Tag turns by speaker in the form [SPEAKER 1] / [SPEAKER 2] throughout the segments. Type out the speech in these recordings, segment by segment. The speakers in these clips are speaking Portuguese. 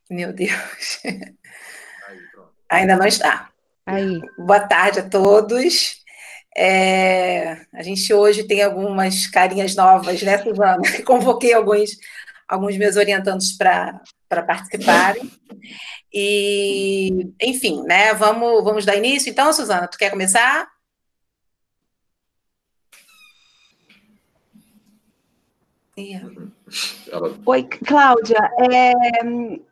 [SPEAKER 1] Meu Deus.
[SPEAKER 2] Aí, pronto.
[SPEAKER 1] Ainda não está.
[SPEAKER 3] Aí.
[SPEAKER 1] Boa tarde a todos. A gente hoje tem algumas carinhas novas, né, Suzana? Convoquei alguns meus orientandos para participarem. E, enfim, né? Vamos dar início. Então, Suzana, tu quer começar?
[SPEAKER 3] Oi, Cláudia.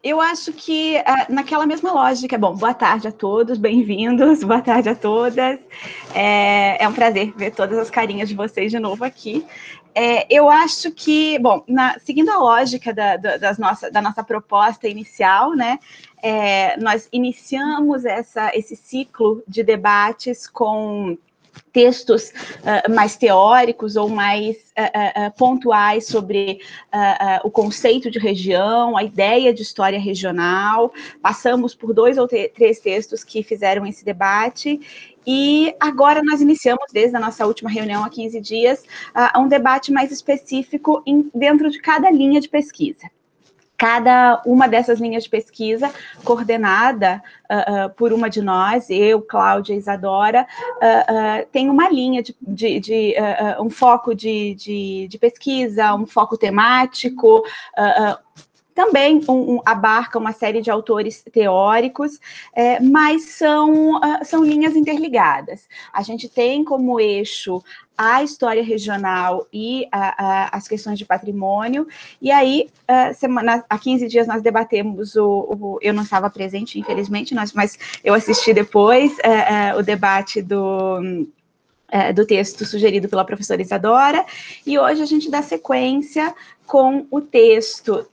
[SPEAKER 3] Eu acho que naquela mesma lógica, bom, boa tarde a todos, bem-vindos, boa tarde a todas. É um prazer ver todas as carinhas de vocês de novo aqui. Eu acho que, bom, seguindo a lógica da nossa proposta inicial, né, nós iniciamos esse ciclo de debates com textos mais teóricos ou mais pontuais sobre o conceito de região, a ideia de história regional. Passamos por 2 ou 3 textos que fizeram esse debate, e agora nós iniciamos, desde a nossa última reunião há 15 dias, um debate mais específico dentro de cada linha de pesquisa. Cada uma dessas linhas de pesquisa, coordenada por uma de nós, eu, Cláudia e Isadora, tem uma linha um foco de pesquisa, um foco temático, também abarca uma série de autores teóricos, mas são linhas interligadas. A gente tem como eixo a história regional e as questões de patrimônio, e aí, há 15 dias nós debatemos eu não estava presente, infelizmente, mas eu assisti depois o debate do texto sugerido pela professora Isadora, e hoje a gente dá sequência com o texto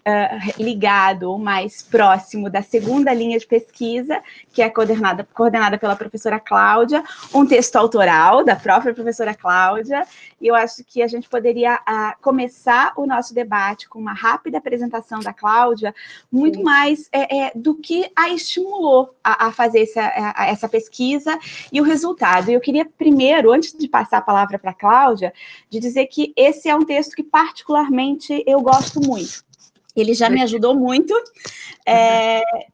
[SPEAKER 3] ligado ou mais próximo da segunda linha de pesquisa, que é coordenada pela professora Cláudia, um texto autoral da própria professora Cláudia, e eu acho que a gente poderia começar o nosso debate com uma rápida apresentação da Cláudia, muito mais do que a estimulou a fazer essa pesquisa e o resultado. E eu queria primeiro, antes de passar a palavra para a Cláudia, de dizer que esse é um texto que particularmente eu gosto muito. Ele já me ajudou muito,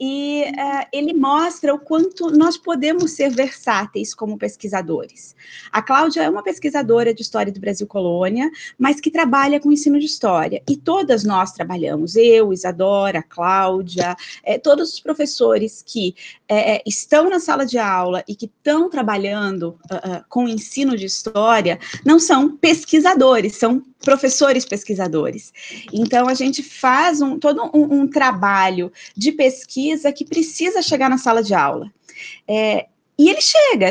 [SPEAKER 3] e ele mostra o quanto nós podemos ser versáteis como pesquisadores. A Cláudia é uma pesquisadora de História do Brasil Colônia, mas que trabalha com ensino de História, e todas nós trabalhamos, eu, Isadora, Cláudia, todos os professores que estão na sala de aula e que estão trabalhando com ensino de História, não são pesquisadores, são professores pesquisadores. Então, a gente faz todo um trabalho de pesquisa que precisa chegar na sala de aula. E ele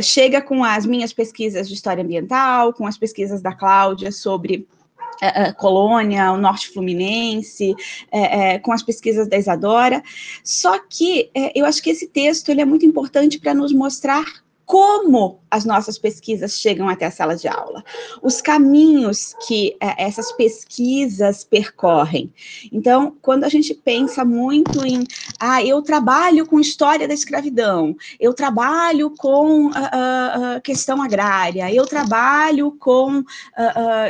[SPEAKER 3] chega com as minhas pesquisas de história ambiental, com as pesquisas da Cláudia sobre Colônia, o Norte Fluminense, com as pesquisas da Isadora, só que eu acho que esse texto ele é muito importante para nos mostrar como as nossas pesquisas chegam até a sala de aula, os caminhos que essas pesquisas percorrem. Então, quando a gente pensa muito em, eu trabalho com história da escravidão, eu trabalho com questão agrária, eu trabalho com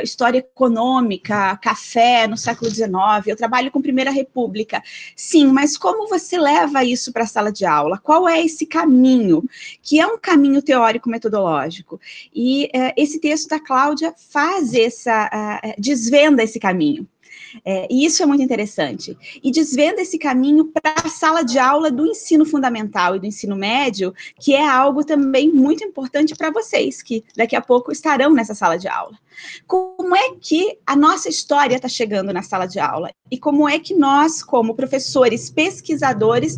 [SPEAKER 3] história econômica, café no século XIX, eu trabalho com Primeira República. Sim, mas como você leva isso para a sala de aula? Qual é esse caminho? Que é um caminho teórico-metodológico. E esse texto da Cláudia desvenda esse caminho. E isso é muito interessante. E desvenda esse caminho para a sala de aula do ensino fundamental e do ensino médio, que é algo também muito importante para vocês, que daqui a pouco estarão nessa sala de aula. Como é que a nossa história está chegando na sala de aula? E como é que nós, como professores, pesquisadores,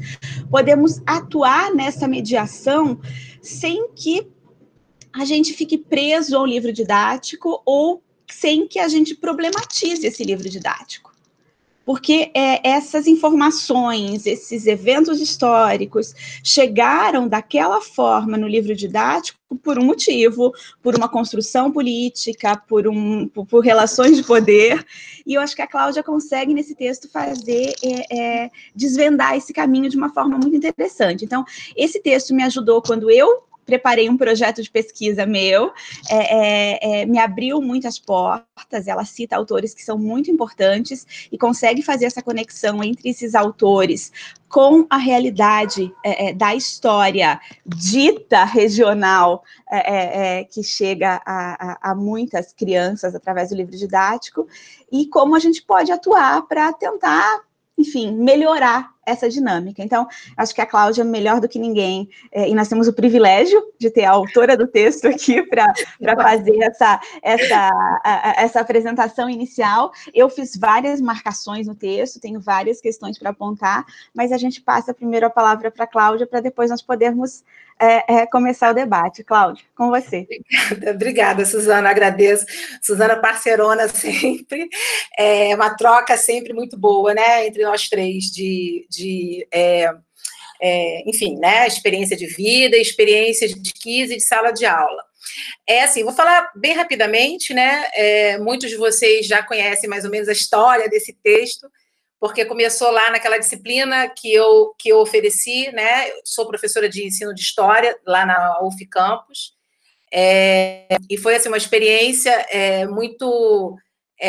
[SPEAKER 3] podemos atuar nessa mediação sem que a gente fique preso ao livro didático ou sem que a gente problematize esse livro didático. Porque essas informações, esses eventos históricos chegaram daquela forma no livro didático por um motivo, por uma construção política, por relações de poder, e eu acho que a Cláudia consegue nesse texto desvendar esse caminho de uma forma muito interessante. Então, esse texto me ajudou quando eu preparei um projeto de pesquisa meu, me abriu muitas portas. Ela cita autores que são muito importantes e consegue fazer essa conexão entre esses autores com a realidade da história dita regional, que chega a muitas crianças através do livro didático, e como a gente pode atuar para tentar, enfim, melhorar essa dinâmica. Então, acho que a Cláudia, melhor do que ninguém, e nós temos o privilégio de ter a autora do texto aqui para fazer essa apresentação inicial. Eu fiz várias marcações no texto, tenho várias questões para apontar, mas a gente passa primeiro a palavra para a Cláudia, para depois nós podermos começar o debate. Cláudia, com você.
[SPEAKER 1] Obrigada, Suzana, agradeço. Suzana, parceirona sempre, uma troca sempre muito boa, né, entre nós três, enfim, né, experiência de vida, experiência de pesquisa e de sala de aula. Assim, vou falar bem rapidamente, né, muitos de vocês já conhecem mais ou menos a história desse texto, porque começou lá naquela disciplina que eu ofereci, né, eu sou professora de ensino de História, lá na UF Campus, e foi, assim, uma experiência muito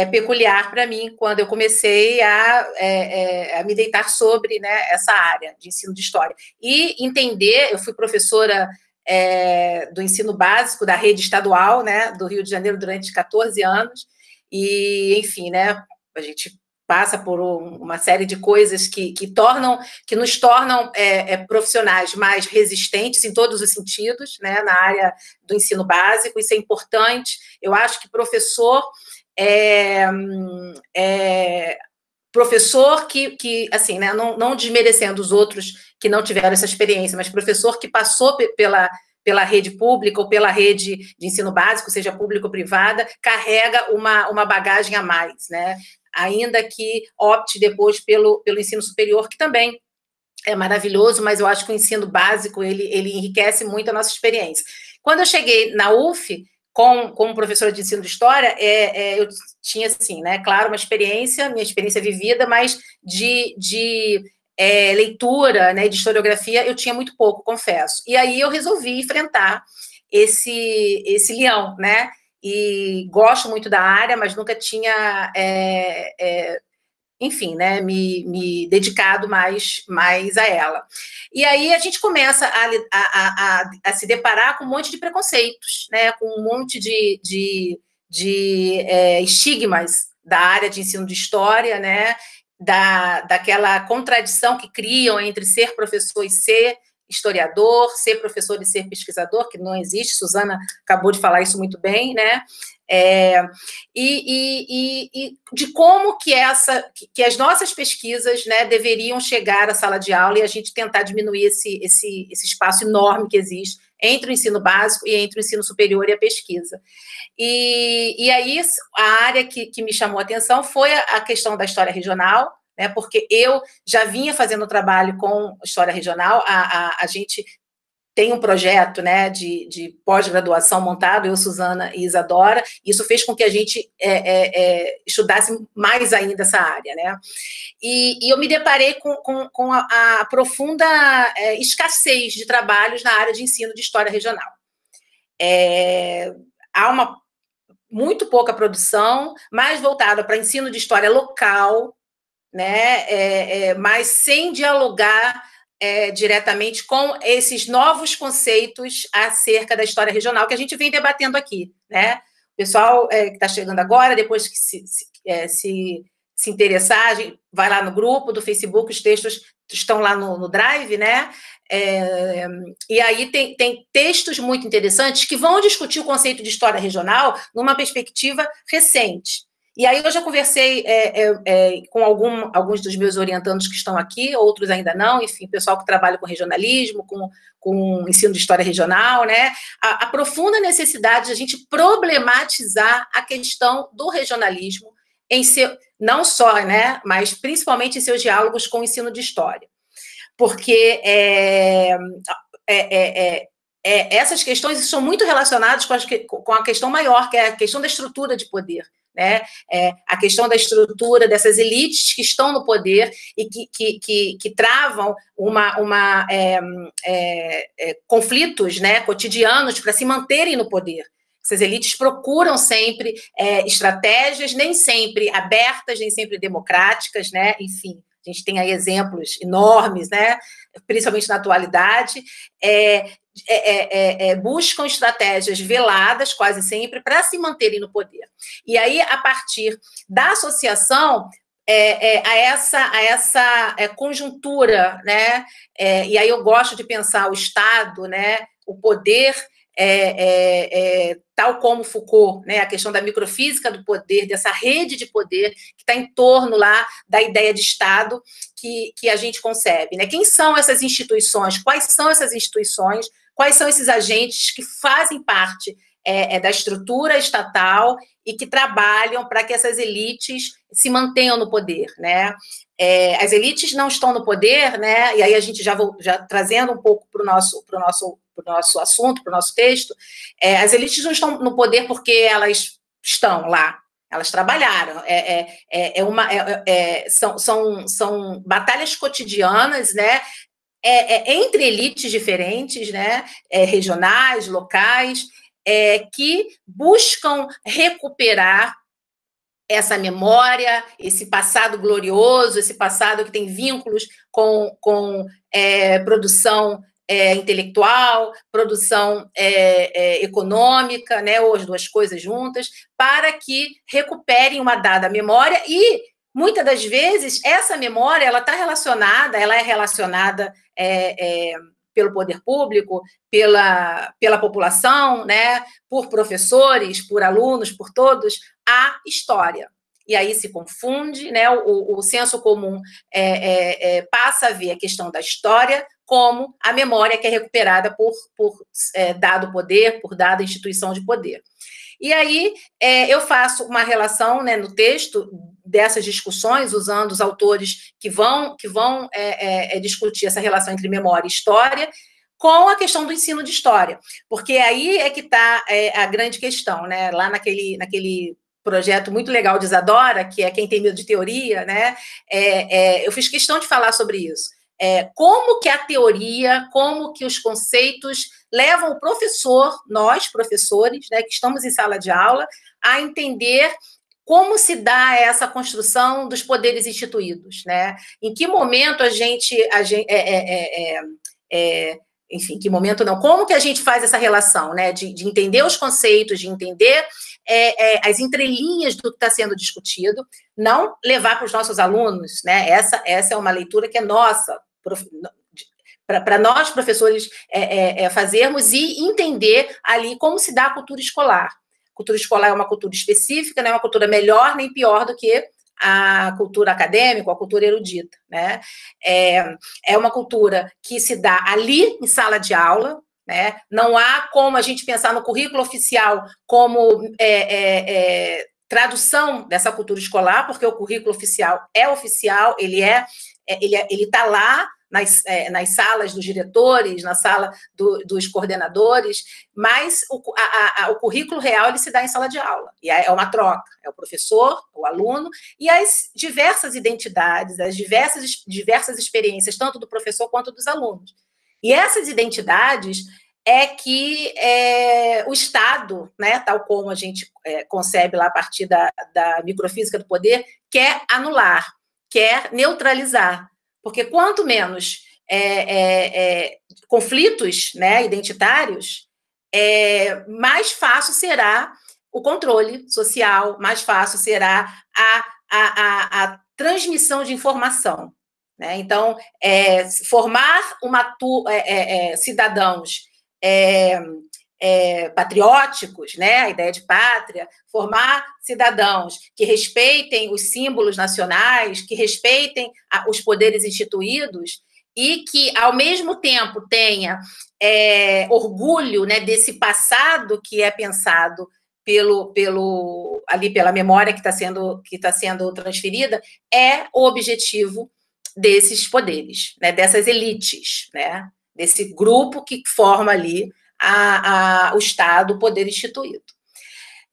[SPEAKER 1] peculiar para mim, quando eu comecei a me deitar sobre, né, essa área de ensino de História. E entender, eu fui professora do ensino básico da rede estadual, né, do Rio de Janeiro durante 14 anos, e, enfim, né, a gente passa por uma série de coisas que nos tornam profissionais mais resistentes em todos os sentidos, né, na área do ensino básico. Isso é importante. Eu acho que professor que assim, né, não desmerecendo os outros que não tiveram essa experiência, mas professor que passou pela rede pública ou pela rede de ensino básico, seja pública ou privada, carrega uma bagagem a mais, né? Ainda que opte depois pelo ensino superior, que também é maravilhoso, mas eu acho que o ensino básico, ele enriquece muito a nossa experiência. Quando eu cheguei na UF, como professora de ensino de História, eu tinha, assim, né, claro, minha experiência vivida, mas de leitura, né, de historiografia, eu tinha muito pouco, confesso. E aí eu resolvi enfrentar esse leão, né, e gosto muito da área, mas nunca tinha, enfim, né, me dedicado mais a ela. E aí a gente começa a se deparar com um monte de preconceitos, né, com um monte de estigmas da área de ensino de História, né, daquela contradição que criam entre ser professor e ser historiador, ser professor e ser pesquisador, que não existe. Suzana acabou de falar isso muito bem, né? E de como que as nossas pesquisas, né, deveriam chegar à sala de aula, e a gente tentar diminuir esse espaço enorme que existe entre o ensino básico e entre o ensino superior e a pesquisa. E aí a área que me chamou a atenção foi a questão da história regional, né, porque eu já vinha fazendo trabalho com história regional. A gente tem um projeto, né, de pós-graduação montado, eu, Suzana e Isadora. Isso fez com que a gente estudasse mais ainda essa área, né? E eu me deparei com a profunda escassez de trabalhos na área de ensino de história regional. Há muito pouca produção, mais voltada para ensino de história local, né, mas sem dialogar diretamente com esses novos conceitos acerca da história regional que a gente vem debatendo aqui, né? O pessoal que está chegando agora, depois que se interessar, vai lá no grupo do Facebook, os textos estão lá no Drive, né? E aí tem textos muito interessantes que vão discutir o conceito de história regional numa perspectiva recente. E aí eu já conversei com alguns dos meus orientandos que estão aqui, outros ainda não, enfim, pessoal que trabalha com regionalismo, com ensino de história regional, né? A profunda necessidade de a gente problematizar a questão do regionalismo, não só, né, mas principalmente em seus diálogos com o ensino de história. Porque essas questões são muito relacionadas com a questão maior, que é a questão da estrutura de poder, né? A questão da estrutura dessas elites que estão no poder e que travam conflitos, né, cotidianos para se manterem no poder. Essas elites procuram sempre estratégias, nem sempre abertas, nem sempre democráticas, né? Enfim, a gente tem aí exemplos enormes, né? Principalmente na atualidade, buscam estratégias veladas, quase sempre, para se manterem no poder. E aí, a partir da associação a essa conjuntura, né? E aí eu gosto de pensar o Estado, né? O poder, tal como Foucault, né, a questão da microfísica do poder, dessa rede de poder que está em torno lá da ideia de Estado que a gente concebe, né? Quem são essas instituições? Quais são essas instituições? Quais são esses agentes que fazem parte da estrutura estatal e que trabalham para que essas elites se mantenham no poder, né? As elites não estão no poder, né? E aí a gente já trazendo um pouco para o nosso assunto, para o nosso texto, as elites não estão no poder porque elas estão lá, elas trabalharam, são batalhas cotidianas, né? Entre elites diferentes, né? Regionais, locais, que buscam recuperar essa memória, esse passado glorioso, esse passado que tem vínculos com produção intelectual, produção econômica, né, ou as duas coisas juntas, para que recuperem uma dada memória e, muitas das vezes, essa memória ela é relacionada pelo poder público, pela população, né, por professores, por alunos, por todos, a história. E aí se confunde, né, o senso comum passa a ver a questão da história como a memória que é recuperada por dado poder, por dada instituição de poder. E aí eu faço uma relação, né, no texto dessas discussões, usando os autores que vão discutir essa relação entre memória e história, com a questão do ensino de história, porque aí é que está a grande questão, né? Lá naquele projeto muito legal de Isadora, que é Quem Tem Medo de Teoria, né? Eu fiz questão de falar sobre isso. Como que a teoria, como que os conceitos levam o professor, nós, professores, né, que estamos em sala de aula, a entender como se dá essa construção dos poderes instituídos, né? Em que momento enfim, que momento não, como que a gente faz essa relação, né, de entender os conceitos, de entender as entrelinhas do que está sendo discutido, não levar para os nossos alunos, né, essa é uma leitura que é nossa, para nós, professores, fazermos e entender ali como se dá a cultura escolar. A cultura escolar é uma cultura específica, não é uma cultura melhor nem pior do que a cultura acadêmica, a cultura erudita, né? É uma cultura que se dá ali em sala de aula, né? Não há como a gente pensar no currículo oficial como tradução dessa cultura escolar, porque o currículo oficial é oficial, ele está lá nas salas dos diretores, na sala dos coordenadores, mas o currículo real ele se dá em sala de aula, e é uma troca, é o professor, o aluno, e as diversas identidades, as diversas experiências, tanto do professor quanto dos alunos. E essas identidades que o Estado, né, tal como a gente concebe lá a partir da microfísica do poder, quer anular, quer neutralizar. Porque quanto menos conflitos, né, identitários, mais fácil será o controle social, mais fácil será a transmissão de informação, né? Então, formar cidadãos patrióticos, né, a ideia de pátria, formar cidadãos que respeitem os símbolos nacionais, que respeitem os poderes instituídos e que, ao mesmo tempo, tenha orgulho, né, desse passado que é pensado pela memória que está sendo transferida, é o objetivo desses poderes, né, dessas elites, né, desse grupo que forma ali o Estado, o poder instituído.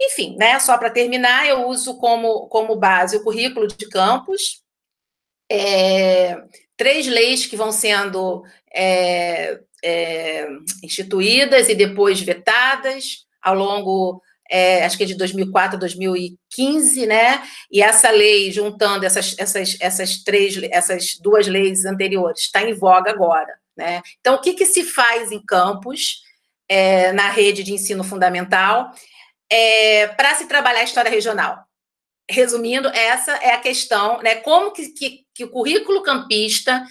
[SPEAKER 1] Enfim, né, só para terminar, eu uso como base o currículo de campus, 3 leis que vão sendo instituídas e depois vetadas ao longo, acho que é de 2004 a 2015, né? E essa lei, juntando essas 2 leis anteriores, está em voga agora, né? Então, o que se faz em campus, na rede de ensino fundamental, para se trabalhar a história regional? Resumindo, essa é a questão, né? Como que o currículo campista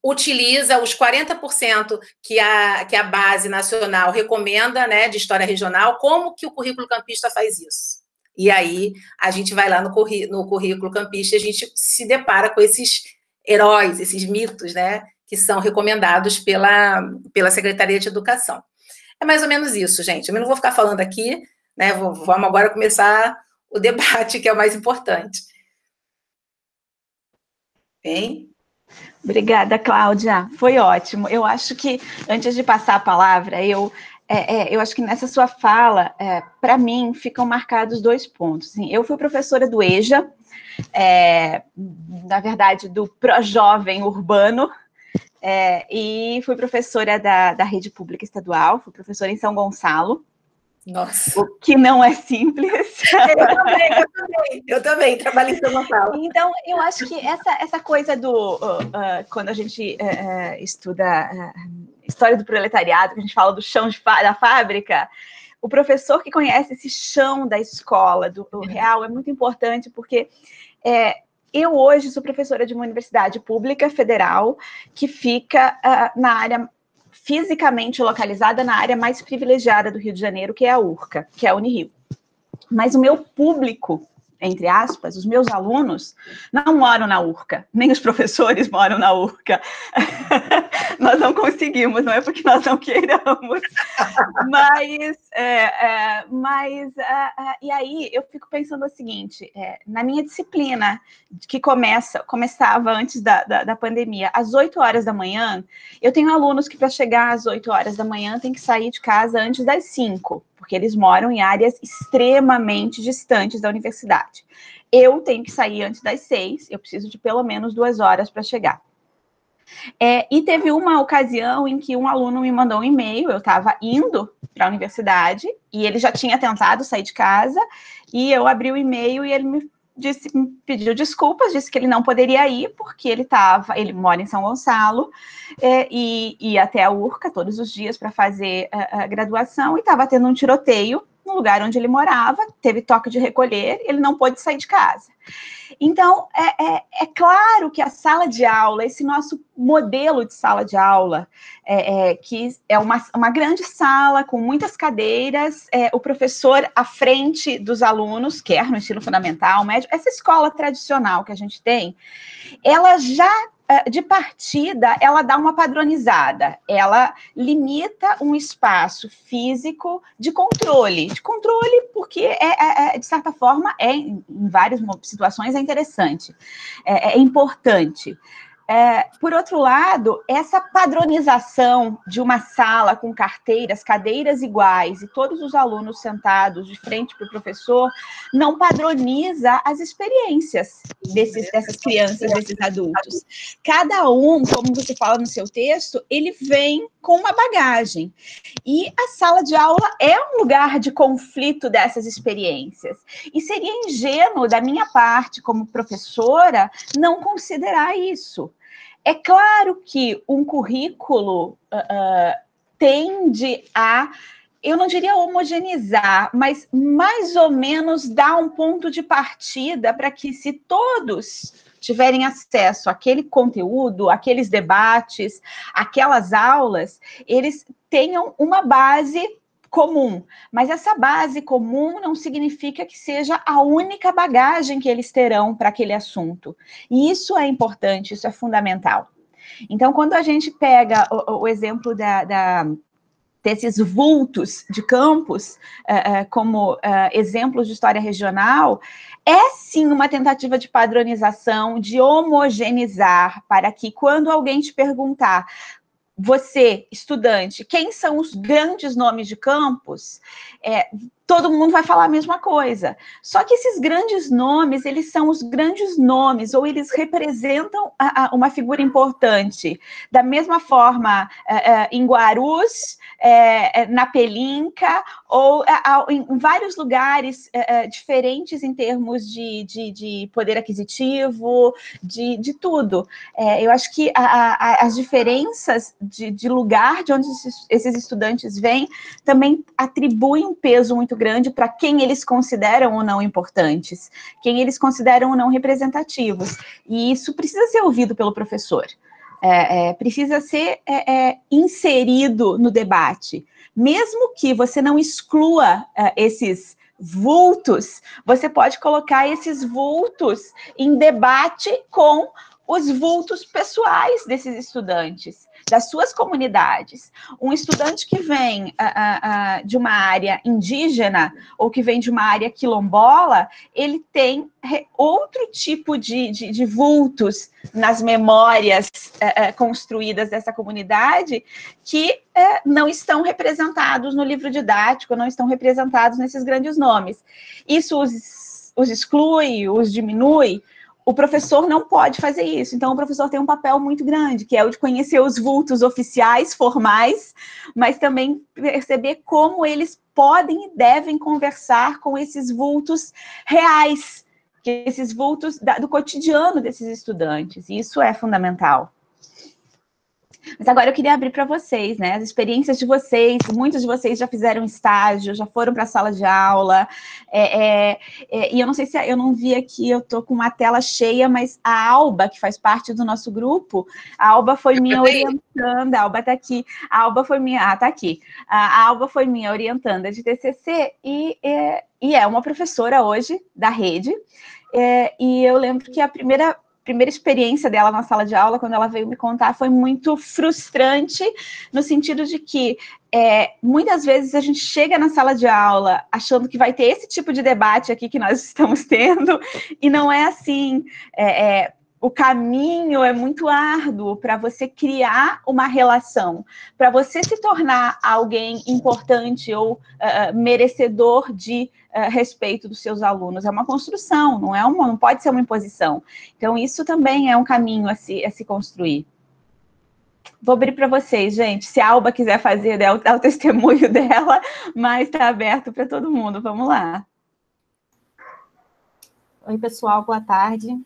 [SPEAKER 1] utiliza os 40% que a base nacional recomenda, né, de história regional, como que o currículo campista faz isso? E aí a gente vai lá no currículo campista e a gente se depara com esses heróis, esses mitos, né, que são recomendados pela Secretaria de Educação. É mais ou menos isso, gente. Eu não vou ficar falando aqui, né? Vamos agora começar o debate, que é o mais importante. Bem?
[SPEAKER 3] Obrigada, Cláudia. Foi ótimo. Eu acho que, antes de passar a palavra, eu acho que nessa sua fala, para mim, ficam marcados 2 pontos. Assim, eu fui professora do EJA, na verdade, do Projovem Urbano, e fui professora da rede pública estadual, fui professora em São Gonçalo.
[SPEAKER 1] Nossa.
[SPEAKER 3] O que não é simples.
[SPEAKER 1] Eu também trabalhei em São Gonçalo.
[SPEAKER 3] Então, eu acho que essa coisa do... quando a gente estuda história do proletariado, que a gente fala do chão da fábrica, o professor que conhece esse chão da escola, do real, é muito importante, porque eu hoje sou professora de uma universidade pública federal que fica na área fisicamente localizada na área mais privilegiada do Rio de Janeiro, que é a URCA, que é a Unirio. Mas o meu público, entre aspas, os meus alunos, não moram na URCA, nem os professores moram na URCA. Nós não conseguimos, não é porque nós não queiramos. E aí eu fico pensando o seguinte, na minha disciplina, que começava antes da pandemia, às 8 horas da manhã, eu tenho alunos que para chegar às 8 horas da manhã tem que sair de casa antes das 5, porque eles moram em áreas extremamente distantes da universidade. Eu tenho que sair antes das 6, eu preciso de pelo menos 2 horas para chegar. E teve uma ocasião em que um aluno me mandou um e-mail, eu estava indo para a universidade, e ele já tinha tentado sair de casa, e eu abri o e-mail e ele me pediu desculpas, disse que ele não poderia ir, porque ele mora em São Gonçalo, e ia até a URCA todos os dias para fazer a graduação, e estava tendo um tiroteio no lugar onde ele morava, teve toque de recolher, ele não pôde sair de casa. Então, é claro que a sala de aula, esse nosso modelo de sala de aula, que é uma grande sala com muitas cadeiras, o professor à frente dos alunos, quer no ensino fundamental, médio, essa escola tradicional que a gente tem, ela já, de partida, ela dá uma padronizada, ela limita um espaço físico de controle porque, de certa forma, em várias situações é interessante, é importante. Por outro lado, essa padronização de uma sala com cadeiras iguais e todos os alunos sentados de frente para o professor, não padroniza as experiências dessas crianças, desses adultos. Cada um, como você fala no seu texto, ele vem com uma bagagem. E a sala de aula é um lugar de conflito dessas experiências. E seria ingênuo da minha parte, como professora, não considerar isso. É claro que um currículo tende a, eu não diria homogeneizar, mas mais ou menos dar um ponto de partida para que, se todos tiverem acesso àquele conteúdo, àqueles debates, aquelas aulas, eles tenham uma base comum, mas essa base comum não significa que seja a única bagagem que eles terão para aquele assunto. E isso é importante, isso é fundamental. Então, quando a gente pega o exemplo desses vultos de campus como exemplos de história regional, é sim uma tentativa de padronização, de homogeneizar, para que quando alguém te perguntar, você, estudante, quem são os grandes nomes de campus, todo mundo vai falar a mesma coisa. Só que esses grandes nomes, eles são os grandes nomes, ou eles representam uma figura importante. Da mesma forma, em Guarus, na Pelinca, ou em vários lugares diferentes em termos de poder aquisitivo, de tudo. Eu acho que as diferenças de lugar de onde esses estudantes vêm também atribuem um peso muito grande para quem eles consideram ou não importantes, quem eles consideram ou não representativos. E isso precisa ser ouvido pelo professor, precisa ser inserido no debate. Mesmo que você não exclua esses vultos, você pode colocar esses vultos em debate com os vultos pessoais desses estudantes, das suas comunidades. Um estudante que vem de uma área indígena ou que vem de uma área quilombola, ele tem outro tipo de vultos nas memórias construídas dessa comunidade que não estão representados no livro didático, não estão representados nesses grandes nomes. Isso os exclui, os diminui. O professor não pode fazer isso. Então, o professor tem um papel muito grande, que é o de conhecer os vultos oficiais, formais, mas também perceber como eles podem e devem conversar com esses vultos reais, esses vultos do cotidiano desses estudantes. Isso é fundamental. Mas agora eu queria abrir para vocês, né? As experiências de vocês, muitos de vocês já fizeram estágio, já foram para a sala de aula, e eu não sei se eu não vi aqui, eu estou com uma tela cheia, mas a Alba, que faz parte do nosso grupo, a Alba foi minha orientanda, a Alba está aqui, a Alba foi minha, está aqui, a Alba foi minha orientanda de TCC e é uma professora hoje da rede, e eu lembro que a primeira experiência dela na sala de aula, quando ela veio me contar, foi muito frustrante, no sentido de que muitas vezes a gente chega na sala de aula achando que vai ter esse tipo de debate aqui que nós estamos tendo, e não é assim. O caminho é muito árduo para você criar uma relação, para você se tornar alguém importante ou merecedor de respeito dos seus alunos. É uma construção, não pode ser uma imposição. Então, isso também é um caminho a se construir. Vou abrir para vocês, gente. Se a Alba quiser fazer, dá o testemunho dela, mas está aberto para todo mundo. Vamos lá.
[SPEAKER 4] Oi, pessoal, boa tarde.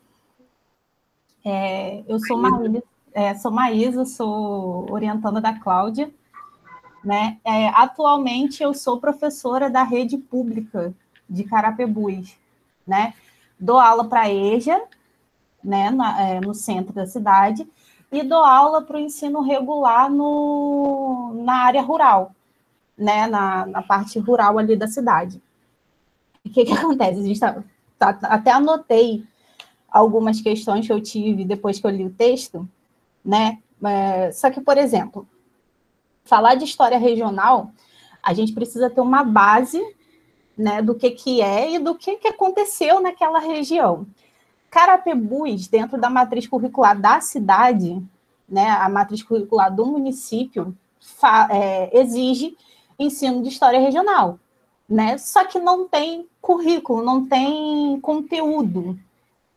[SPEAKER 4] Eu sou Maísa, sou orientanda da Cláudia, né? Atualmente eu sou professora da rede pública de Carapebus, né? Dou aula para a EJA, né? No centro da cidade, e dou aula para o ensino regular na área rural, né? Na parte rural ali da cidade. O que acontece? A gente até anotei algumas questões que eu tive depois que eu li o texto, né? Só que, por exemplo, falar de história regional, a gente precisa ter uma base, né, do que é e do que aconteceu naquela região. Carapebus, dentro da matriz curricular da cidade, né, a matriz curricular do município, exige ensino de história regional, né? Só que não tem currículo, não tem conteúdo,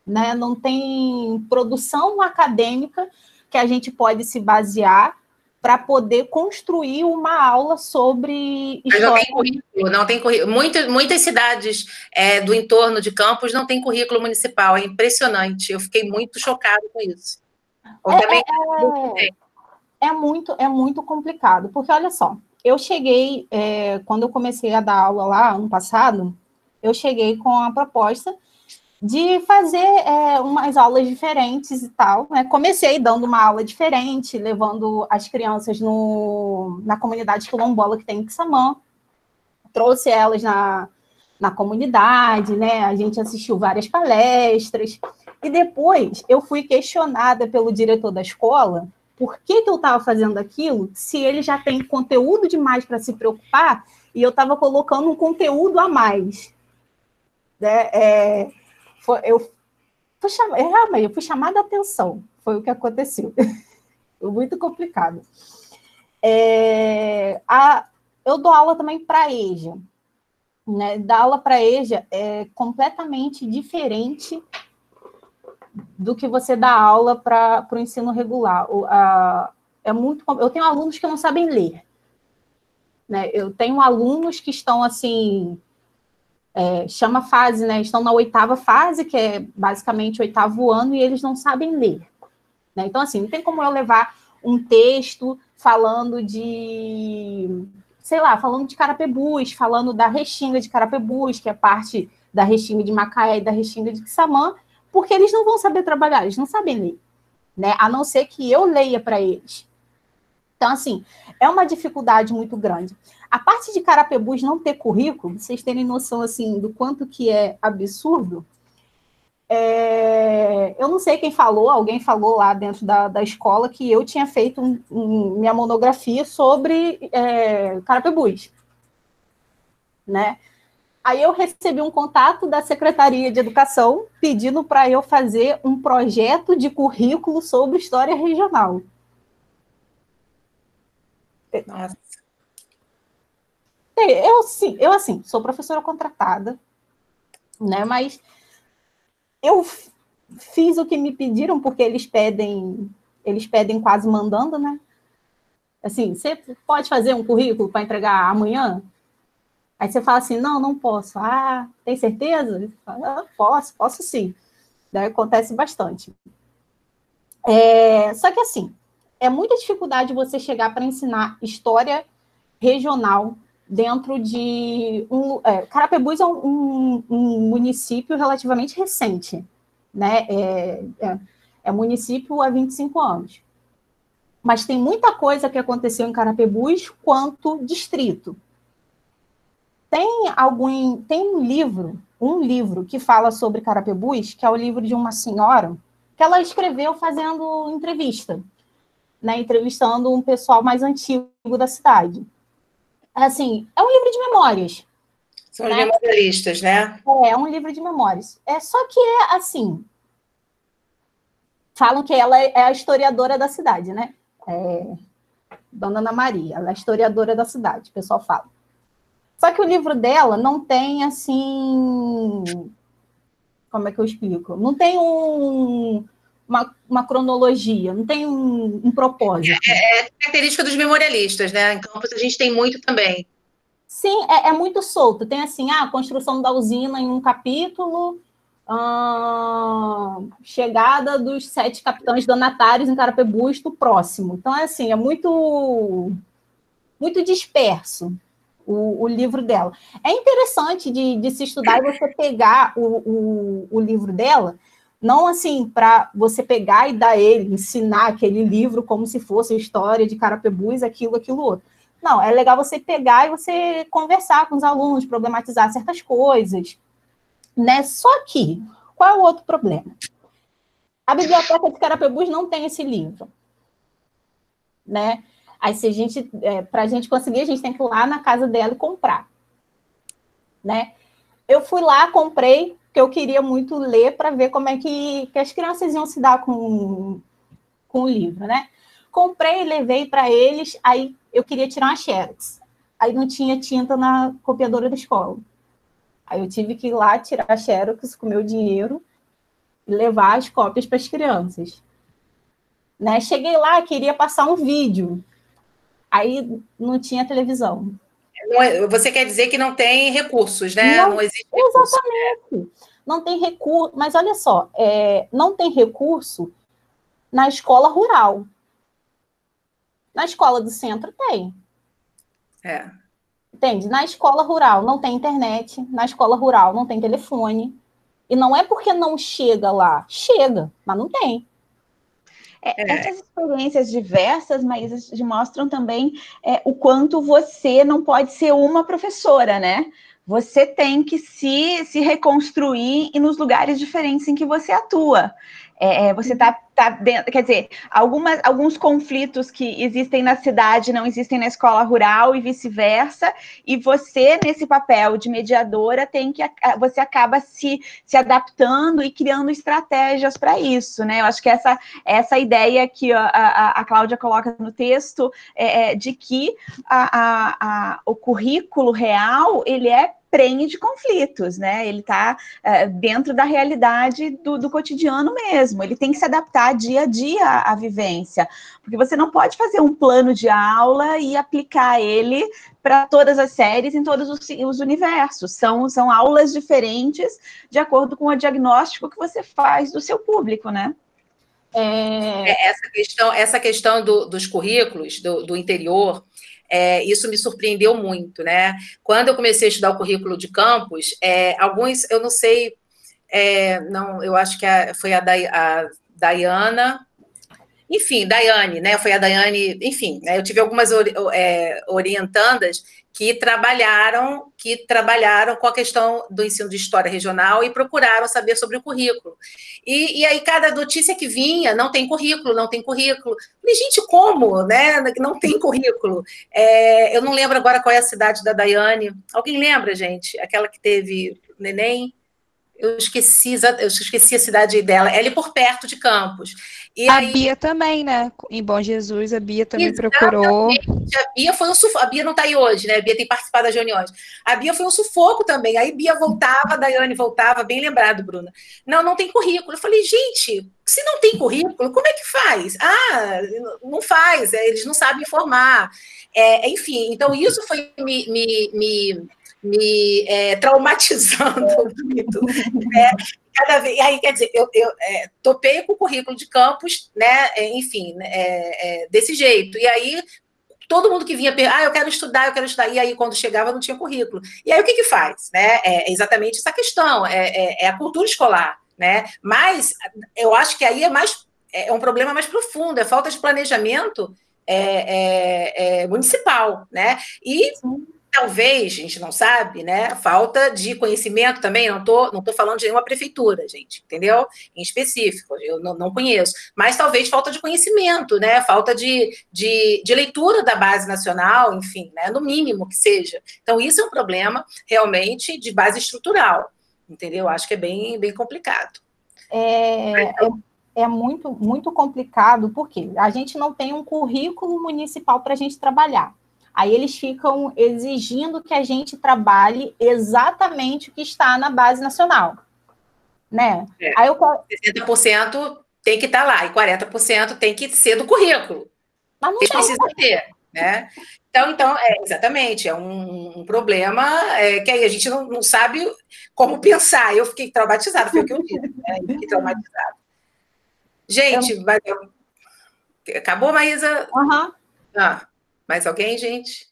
[SPEAKER 4] né? Não tem produção acadêmica que a gente pode se basear para poder construir uma aula sobre história.
[SPEAKER 1] Não tem currículo. Muitas cidades do entorno de Campos não tem currículo municipal. É impressionante. Eu fiquei muito chocada com isso.
[SPEAKER 4] É muito complicado, porque olha só, eu cheguei, quando eu comecei a dar aula lá, ano passado, eu cheguei com a proposta de fazer umas aulas diferentes e tal, né? Comecei dando uma aula diferente, levando as crianças na comunidade quilombola que tem em Quissamã, trouxe elas na comunidade, né? A gente assistiu várias palestras, e depois eu fui questionada pelo diretor da escola por que eu estava fazendo aquilo, se ele já tem conteúdo demais para se preocupar, e eu estava colocando um conteúdo a mais, né? Eu fui chamada a atenção, foi o que aconteceu. Foi muito complicado. Eu dou aula também para a EJA, né? Dar aula para EJA é completamente diferente do que você dá aula para o ensino regular. Eu tenho alunos que não sabem ler, né? Eu tenho alunos que estão assim, chama fase, né? Estão na 8ª fase, que é basicamente o 8º ano, e eles não sabem ler, né? Então, assim, não tem como eu levar um texto falando de, sei lá, falando de Carapebus, falando da Restinga de Carapebus, que é parte da Restinga de Macaé e da Restinga de Quissamã, porque eles não vão saber trabalhar, eles não sabem ler, né? A não ser que eu leia para eles. Então, assim, é uma dificuldade muito grande. A parte de Carapebus não ter currículo, vocês terem noção, assim, do quanto que é absurdo, eu não sei quem falou, alguém falou lá dentro da escola que eu tinha feito minha monografia sobre Carapebus, né? Aí eu recebi um contato da Secretaria de Educação pedindo para eu fazer um projeto de currículo sobre história regional.
[SPEAKER 1] Nossa.
[SPEAKER 4] Eu assim, sou professora contratada, né? Mas eu fiz o que me pediram, porque eles pedem quase mandando, né? Assim, você pode fazer um currículo para entregar amanhã? Aí você fala assim, não posso. Ah, tem certeza? Falo, posso sim. Daí acontece bastante. Só que assim, é muita dificuldade você chegar para ensinar história regional dentro de Carapebus é um município relativamente recente, né? É município há 25 anos. Mas tem muita coisa que aconteceu em Carapebus quanto distrito. Tem um livro que fala sobre Carapebus, que é o livro de uma senhora que ela escreveu fazendo entrevista, né? Entrevistando um pessoal mais antigo da cidade. Assim, é um livro de memórias.
[SPEAKER 1] São os memorialistas, né?
[SPEAKER 4] É um livro de memórias. Só que assim, falam que ela é a historiadora da cidade, né? Dona Ana Maria, ela é a historiadora da cidade, o pessoal fala. Só que o livro dela não tem, assim... Como é que eu explico? Não tem uma cronologia, não tem um propósito.
[SPEAKER 1] É característica dos memorialistas, né? Em Campos a gente tem muito também.
[SPEAKER 4] Sim, é muito solto. Tem, assim, a construção da usina em um capítulo, chegada dos 7 capitães donatários em Carapebus do próximo. Então, assim, é muito, muito disperso. O livro dela. É interessante de se estudar e você pegar o livro dela, não assim para você pegar e dar ele, ensinar aquele livro como se fosse a história de Carapebus, aquilo outro. Não, é legal você pegar e você conversar com os alunos, problematizar certas coisas, né? Só que, qual é o outro problema? A biblioteca de Carapebus não tem esse livro, né? Aí, para a gente conseguir, a gente tem que ir lá na casa dela e comprar, né? Eu fui lá, comprei, porque eu queria muito ler para ver como é que as crianças iam se dar com o livro, né? Comprei, levei para eles, aí eu queria tirar uma xerox. Aí não tinha tinta na copiadora da escola. Aí eu tive que ir lá tirar a xerox com o meu dinheiro e levar as cópias para as crianças. Né? Cheguei lá, queria passar um vídeo. Aí não tinha televisão.
[SPEAKER 1] Você quer dizer que não tem recursos, né?
[SPEAKER 4] Não
[SPEAKER 1] existe recurso.
[SPEAKER 4] Exatamente. Não tem recurso. Mas olha só, não tem recurso na escola rural. Na escola do centro tem. Entende? Na escola rural não tem internet, na escola rural não tem telefone. E não é porque não chega lá. Chega, mas não tem.
[SPEAKER 3] Essas experiências diversas, mas mostram também o quanto você não pode ser uma professora, né? Você tem que se reconstruir e nos lugares diferentes em que você atua. Você está dentro, quer dizer, alguns conflitos que existem na cidade não existem na escola rural e vice-versa, e você, nesse papel de mediadora, você acaba se adaptando e criando estratégias para isso, né? Eu acho que essa ideia que a Cláudia coloca no texto de que o currículo real, ele é prenhe de conflitos, né? Ele está dentro da realidade do cotidiano mesmo. Ele tem que se adaptar dia a dia à vivência, porque você não pode fazer um plano de aula e aplicar ele para todas as séries em todos os universos. São aulas diferentes de acordo com o diagnóstico que você faz do seu público, né?
[SPEAKER 1] Essa questão dos currículos do interior, isso me surpreendeu muito, né? Quando eu comecei a estudar o currículo de campus, alguns, eu não sei, não, eu acho que foi a Daiana, enfim, Daiane, né? Foi a Daiane, enfim, né? Eu tive algumas orientandas que trabalharam com a questão do ensino de história regional e procuraram saber sobre o currículo. E aí, cada notícia que vinha, não tem currículo, não tem currículo. Falei, gente, como, né? Não tem currículo. Eu não lembro agora qual é a cidade da Daiane. Alguém lembra, gente? Aquela que teve neném? Eu esqueci a cidade dela. Ela é por perto de Campos. E
[SPEAKER 5] a
[SPEAKER 1] aí,
[SPEAKER 5] Bia também, né? Em Bom Jesus, a Bia também procurou.
[SPEAKER 1] A Bia foi um sufoco. A Bia não está aí hoje, né? A Bia tem participado das reuniões. A Bia foi um sufoco também. Aí Bia voltava, a Daiane voltava, bem lembrado, Bruna. Não tem currículo. Eu falei, gente, se não tem currículo, como é que faz? Não faz, eles não sabem informar. Enfim, então isso foi me traumatizando muito. Cada vez, aí, quer dizer, eu topei com o currículo de campus, né? Enfim, desse jeito. E aí, todo mundo que vinha, eu quero estudar. E aí, quando chegava, não tinha currículo. E aí, o que faz? Né? É exatamente essa questão, é a cultura escolar, né? Mas eu acho que aí é um problema mais profundo, é falta de planejamento municipal, né? E talvez, a gente não sabe, né? Falta de conhecimento também, não tô falando de nenhuma prefeitura, gente, entendeu? Em específico, eu não conheço, mas talvez falta de conhecimento, né? Falta de leitura da base nacional, enfim, né? No mínimo que seja. Então, isso é um
[SPEAKER 4] realmente de base estrutural, entendeu? Acho que é bem, bem complicado. É muito, muito complicado, porque a gente não tem um currículo municipal para a gente trabalhar. Aí eles ficam exigindo que a gente trabalhe exatamente o que está na base nacional, né? Aí
[SPEAKER 1] 60% tem que estar lá, e 40% tem que ser do currículo.
[SPEAKER 4] Mas não
[SPEAKER 1] eles precisam ter, né? Então exatamente, é um problema que aí a gente não sabe como pensar. Eu fiquei traumatizada, foi o que eu disse, né? Eu fiquei traumatizada. Gente, acabou, Maísa?
[SPEAKER 4] Uhum.
[SPEAKER 1] Mais alguém, gente?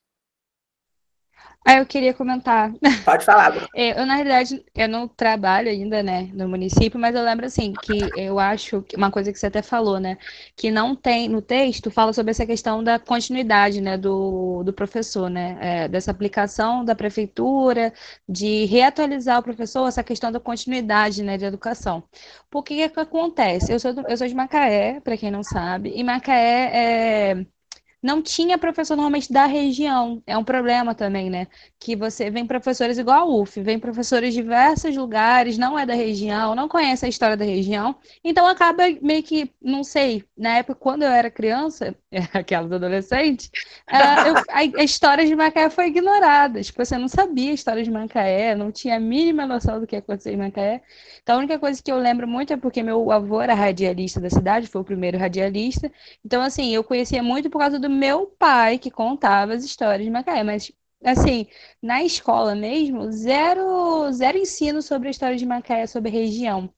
[SPEAKER 5] Eu queria comentar.
[SPEAKER 1] Pode falar, Bruno.
[SPEAKER 5] Na realidade, eu não trabalho ainda, né, no município, mas eu lembro, assim, que eu acho, uma coisa que você até falou, né, que não tem, no texto, fala sobre essa questão da continuidade, né, do professor, né, dessa aplicação da prefeitura, de reatualizar o professor, essa questão da continuidade, né, de educação. Por que acontece? Eu sou de Macaé, para quem não sabe, e Macaé não tinha professor normalmente da região. É um problema também, né? Que vem professores igual a UF, vem professores de diversos lugares, não é da região, não conhece a história da região, então acaba meio que, não sei, na época, quando eu era criança, aquelas adolescentes, a história de Macaé foi ignorada. Tipo, você não sabia a história de Macaé, não tinha a mínima noção do que aconteceu em Macaé. Então, a única coisa que eu lembro muito é porque meu avô era radialista da cidade, foi o primeiro radialista. Então, assim, eu conhecia muito por causa do meu pai, que contava as histórias de Macaé, mas, assim, na escola mesmo, zero ensino sobre a história de Macaé, sobre a região.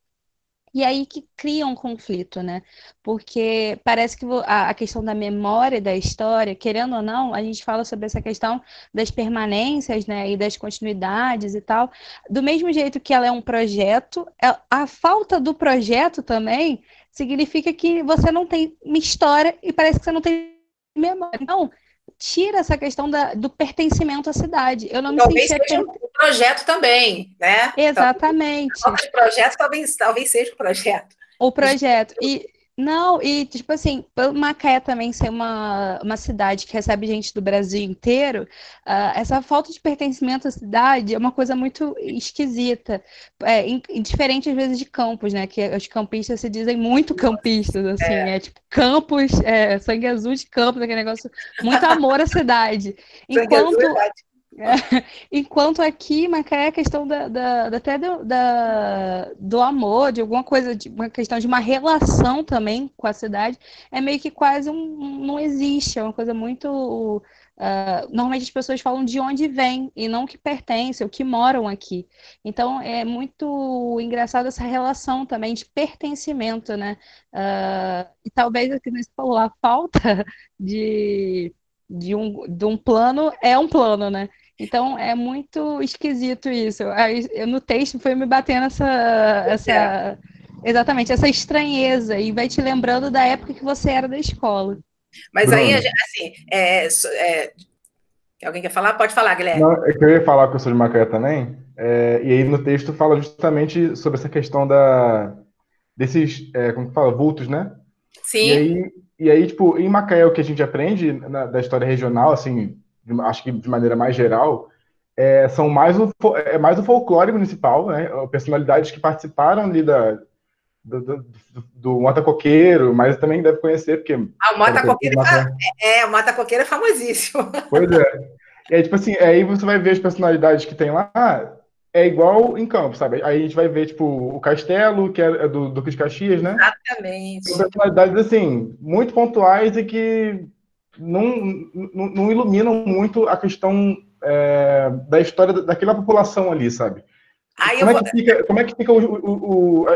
[SPEAKER 5] E aí que cria um conflito, né? Porque parece que a questão da memória da história, querendo ou não, a gente fala sobre essa questão das permanências, né? E das continuidades e tal. Do mesmo jeito que ela é um projeto, a falta do projeto também significa que você não tem uma história e parece que você não tem memória. Então, tira essa questão do pertencimento à cidade. Eu não me sentia...
[SPEAKER 1] Seja um projeto também, né?
[SPEAKER 5] Exatamente.
[SPEAKER 1] O projeto talvez seja um projeto.
[SPEAKER 5] O projeto. E tipo assim, pelo Macaé também ser uma cidade que recebe gente do Brasil inteiro, essa falta de pertencimento à cidade é uma coisa muito esquisita. Diferente às vezes de Campos, né? Que os campistas se dizem muito campistas, assim, tipo Campos, sangue azul de Campos, aquele negócio, muito amor à cidade. Enquanto Enquanto aqui, Macaé, a questão até do amor, de alguma coisa, de uma questão de uma relação também com a cidade, é meio que quase não existe, é uma coisa muito... normalmente as pessoas falam de onde vêm e não que pertencem, ou que moram aqui. Então é muito engraçado essa relação também de pertencimento, né? E talvez, o que você falou, a falta de um plano é um plano, né? Então é muito esquisito isso. Aí, no texto foi me batendo exatamente, essa estranheza, e vai te lembrando da época que você era da escola.
[SPEAKER 1] Mas
[SPEAKER 6] Bruno.
[SPEAKER 1] aí, assim, alguém quer falar? Pode falar, Guilherme.
[SPEAKER 6] Não, é que eu ia falar que eu sou de Macaé também, e aí no texto fala justamente sobre essa questão desses, como que fala, vultos, né?
[SPEAKER 1] Sim.
[SPEAKER 6] E aí, tipo, em Macaé, o que a gente aprende da história regional, assim, acho que de maneira mais geral, são mais mais o folclore municipal, né? Personalidades que participaram ali do Mota Coqueiro, mas também deve conhecer, porque...
[SPEAKER 1] O Mota Coqueiro é famosíssimo.
[SPEAKER 6] Pois é. E aí, tipo assim, aí você vai ver as personalidades que tem lá, é igual em Campos, sabe? Aí a gente vai ver, tipo, o Castelo, que é do Duque de Caxias, né?
[SPEAKER 1] Exatamente.
[SPEAKER 6] São personalidades, assim, muito pontuais e que não iluminam muito a questão da história daquela população ali, sabe? Como é que fica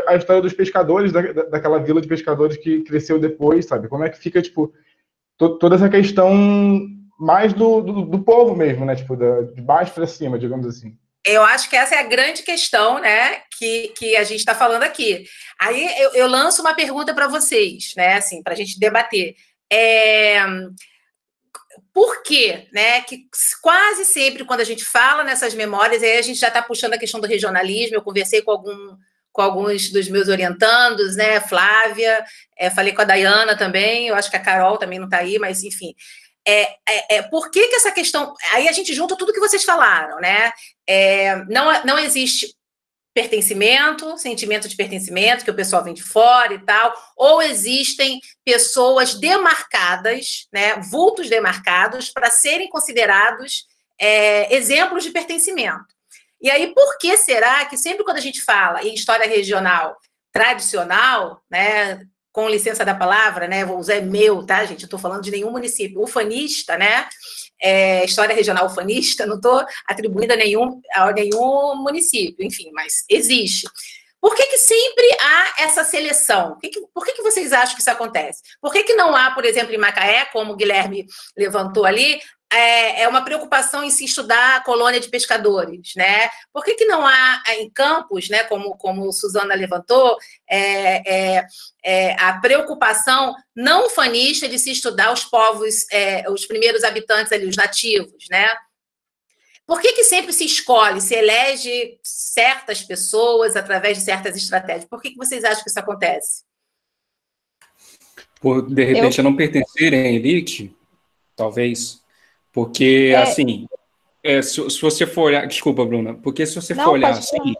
[SPEAKER 6] a história dos pescadores, daquela vila de pescadores que cresceu depois, sabe? Como é que fica, tipo, toda essa questão mais do povo mesmo, né? Tipo, de baixo para cima, digamos assim.
[SPEAKER 1] Eu acho que essa é a grande questão, né, que a gente está falando aqui. Aí eu lanço uma pergunta para vocês, né, assim, para a gente debater. Por quê, né, que quase sempre quando a gente fala nessas memórias, aí a gente já está puxando a questão do regionalismo. Eu conversei com alguns dos meus orientandos, né, Flávia, falei com a Dayana também, eu acho que a Carol também não está aí, mas enfim... por que essa questão... Aí a gente junta tudo que vocês falaram, né? Não existe pertencimento, sentimento de pertencimento, que o pessoal vem de fora e tal, ou existem pessoas demarcadas, né, vultos demarcados, para serem considerados exemplos de pertencimento. E aí, por que será que sempre quando a gente fala em história regional tradicional, né, com licença da palavra, né? Vou usar meu, tá, gente? Eu estou falando de nenhum município. Ufanista, né? História regional ufanista, não estou atribuindo a nenhum município, enfim, mas existe. Por que sempre há essa seleção? Por que vocês acham que isso acontece? Por que não há, por exemplo, em Macaé, como o Guilherme levantou ali, uma preocupação em se estudar a colônia de pescadores, né? Por que não há em Campos, né, como Suzana levantou, a preocupação não ufanista de se estudar os povos, os primeiros habitantes ali, os nativos, né? Por que sempre se escolhe, se elege certas pessoas através de certas estratégias? Por que vocês acham que isso acontece?
[SPEAKER 7] Por, de repente, não pertencerem à elite, talvez... Porque, assim, se você for olhar... Desculpa, Bruna. Porque se você for olhar assim...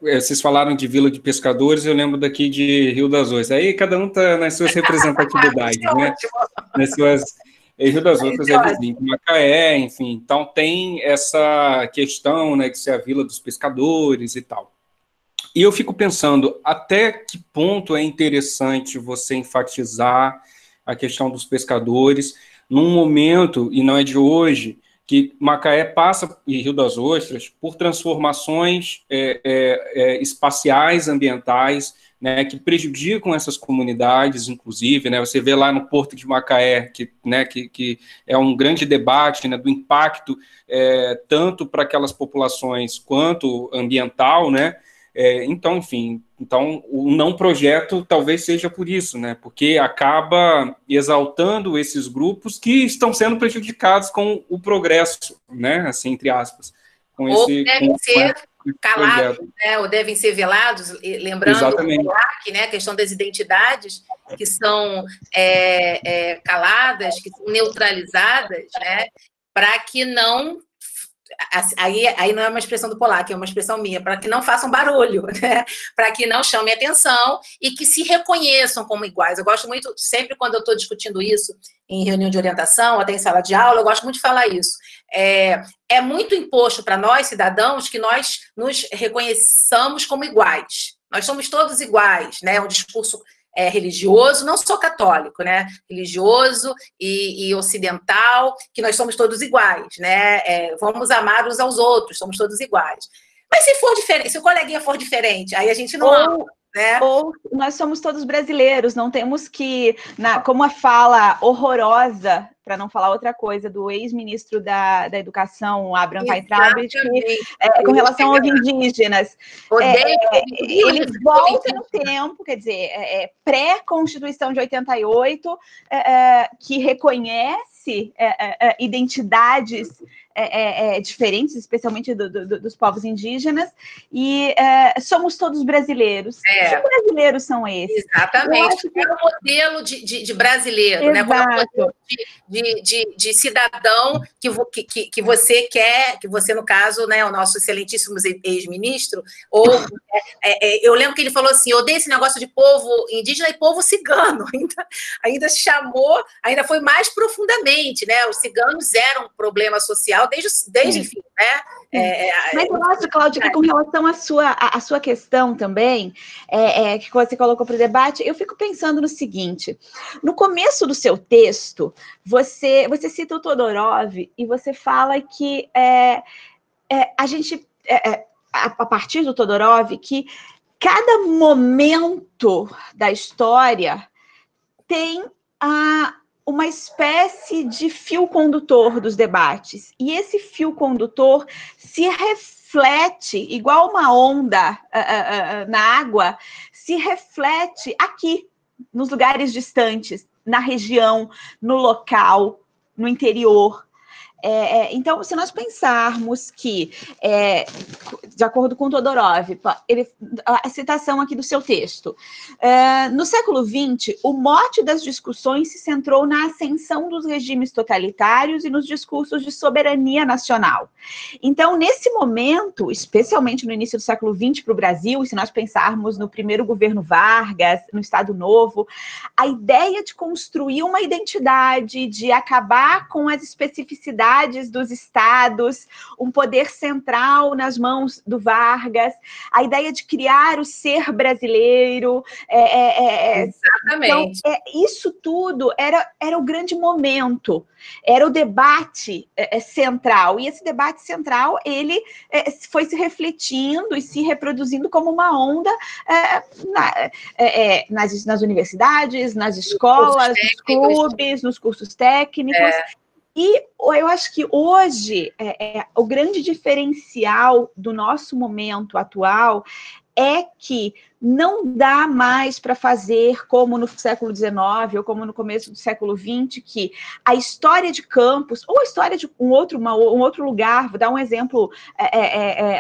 [SPEAKER 7] vocês falaram de Vila de Pescadores, eu lembro daqui de Rio das Ostras. Aí cada um está nas suas representatividades, né? Nas suas... Rio das Ostras é vizinho de Macaé, enfim. Então tem essa questão, né, de ser a Vila dos Pescadores e tal. E eu fico pensando, até que ponto é interessante você enfatizar a questão dos pescadores... num momento, e não é de hoje, que Macaé passa, e Rio das Ostras, por transformações espaciais, ambientais, né, que prejudicam essas comunidades, inclusive, né, você vê lá no Porto de Macaé, que é um grande debate, né, do impacto tanto para aquelas populações quanto ambiental, né. Então, enfim, o não projeto talvez seja por isso, né? Porque acaba exaltando esses grupos que estão sendo prejudicados com o progresso, né? Assim, entre aspas.
[SPEAKER 1] Ou devem ser calados, né? Ou devem ser velados, lembrando o POLAC, né? A questão das identidades que são caladas, que são neutralizadas, né? Para que não... Aí não é uma expressão do POLAC, é uma expressão minha, para que não façam barulho, né? Para que não chamem atenção e que se reconheçam como iguais. Eu gosto muito, sempre quando eu estou discutindo isso em reunião de orientação, até em sala de aula, eu gosto muito de falar isso. é muito imposto para nós, cidadãos, que nós nos reconheçamos como iguais. Nós somos todos iguais, né? Um discurso religioso, não sou católico, né? Religioso e ocidental, que nós somos todos iguais, né? Vamos amar uns aos outros, somos todos iguais. Mas se for diferente, se o coleguinha for diferente, aí a gente não ama, né?
[SPEAKER 3] Ou nós somos todos brasileiros, não temos que, como a fala horrorosa, para não falar outra coisa, do ex-ministro da Educação, Abraham Weintraub, com relação aos indígenas. Ele volta no tempo, quer dizer, pré-Constituição de 88, que reconhece identidades diferentes, especialmente dos povos indígenas, e somos todos brasileiros. Que brasileiros são esses?
[SPEAKER 1] Exatamente. É o modelo de brasileiro, né? Qual é o modelo de cidadão que você quer, que você, no caso, né, o nosso excelentíssimo ex-ministro, eu lembro que ele falou assim, eu odeio esse negócio de povo indígena e povo cigano, ainda chamou, ainda foi mais profundamente, né? Os ciganos eram um problema social desde enfim, né?
[SPEAKER 3] Mas eu acho, Cláudia, que com relação à sua questão também, que você colocou para o debate, eu fico pensando no seguinte, no começo do seu texto, você cita o Todorov e você fala que a gente, a partir do Todorov, que cada momento da história tem uma espécie de fio condutor dos debates. E esse fio condutor se reflete, igual uma onda na água, se reflete aqui, nos lugares distantes, na região, no local, no interior. Então, se nós pensarmos que, de acordo com Todorov, a citação aqui do seu texto, no século XX, o mote das discussões se centrou na ascensão dos regimes totalitários e nos discursos de soberania nacional. Então, nesse momento, especialmente no início do século XX para o Brasil, e se nós pensarmos no primeiro governo Vargas, no Estado Novo, a ideia de construir uma identidade, de acabar com as especificidades dos estados, um poder central nas mãos do Vargas, a ideia de criar o ser brasileiro.
[SPEAKER 1] Exatamente.
[SPEAKER 3] Então, isso tudo era o grande momento, era o debate central, e esse debate central, ele foi se refletindo e se reproduzindo como uma onda nas universidades, nas escolas, nos clubes, nos cursos técnicos. E eu acho que hoje o grande diferencial do nosso momento atual é que não dá mais para fazer como no século XIX ou como no começo do século XX, que a história de campos, ou a história de um outro lugar, vou dar um exemplo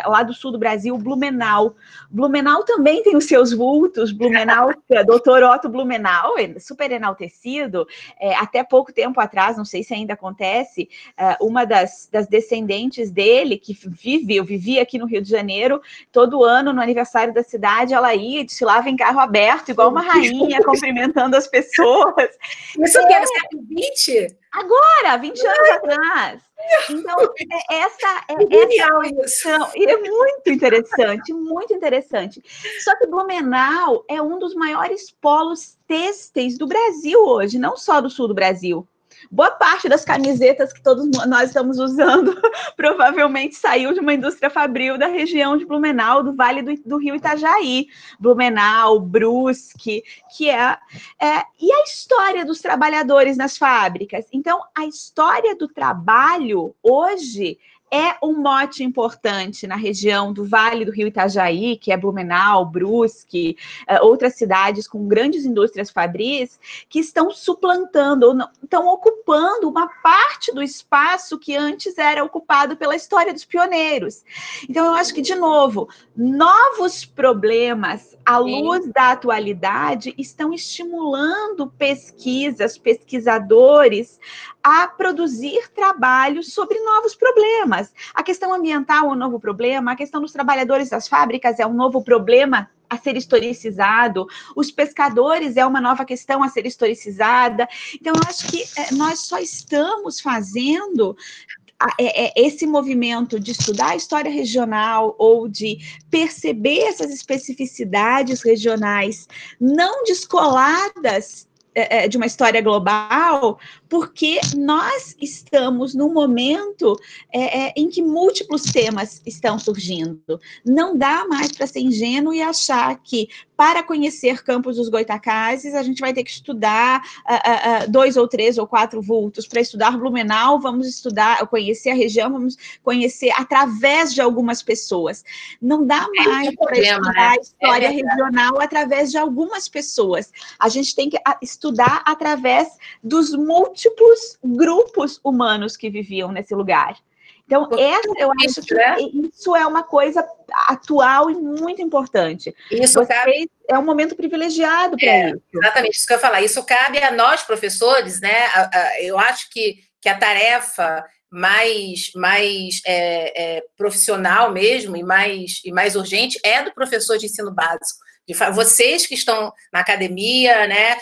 [SPEAKER 3] lá do sul do Brasil, Blumenau. Blumenau também tem os seus vultos, Blumenau, Dr. Otto Blumenau, super enaltecido, até pouco tempo atrás, não sei se ainda acontece, uma das descendentes dele, que vivia aqui no Rio de Janeiro, todo ano, no aniversário da cidade, ela ia e desfilava em carro aberto, igual uma rainha, cumprimentando as pessoas.
[SPEAKER 1] Isso que era século XX?
[SPEAKER 3] Agora, 20 anos atrás. Então, essa questão, e é muito interessante, muito interessante. Só que Blumenau é um dos maiores polos têxteis do Brasil hoje, não só do sul do Brasil. Boa parte das camisetas que todos nós estamos usando provavelmente saiu de uma indústria fabril da região de Blumenau, do Vale do Rio Itajaí. Blumenau, Brusque, que e a história dos trabalhadores nas fábricas. Então, a história do trabalho hoje é um mote importante na região do Vale do Rio Itajaí, que é Blumenau, Brusque, outras cidades com grandes indústrias fabris, que estão suplantando, estão ocupando uma parte do espaço que antes era ocupado pela história dos pioneiros. Então, eu acho que, de novo, novos problemas à luz da atualidade estão estimulando pesquisadores a produzir trabalhos sobre novos problemas. A questão ambiental é um novo problema, a questão dos trabalhadores das fábricas é um novo problema a ser historicizado, os pescadores é uma nova questão a ser historicizada. Então, eu acho que nós só estamos fazendo esse movimento de estudar a história regional ou de perceber essas especificidades regionais não descoladas de uma história global, porque nós estamos num momento em que múltiplos temas estão surgindo. Não dá mais para ser ingênuo e achar que, para conhecer Campos dos Goytacazes, a gente vai ter que estudar 2 ou 3 ou 4 vultos. Para estudar Blumenau, vamos conhecer a região, vamos conhecer através de algumas pessoas. Não dá mais para estudar a história regional através de algumas pessoas. A gente tem que estudar através dos múltiplos grupos humanos que viviam nesse lugar. Então, eu acho que isso é uma coisa atual e muito importante. É um momento privilegiado para isso.
[SPEAKER 1] Exatamente, isso que eu ia falar. Isso cabe a nós, professores, né? Eu acho que a tarefa mais profissional mesmo e mais urgente é do professor de ensino básico. Vocês que estão na academia, né?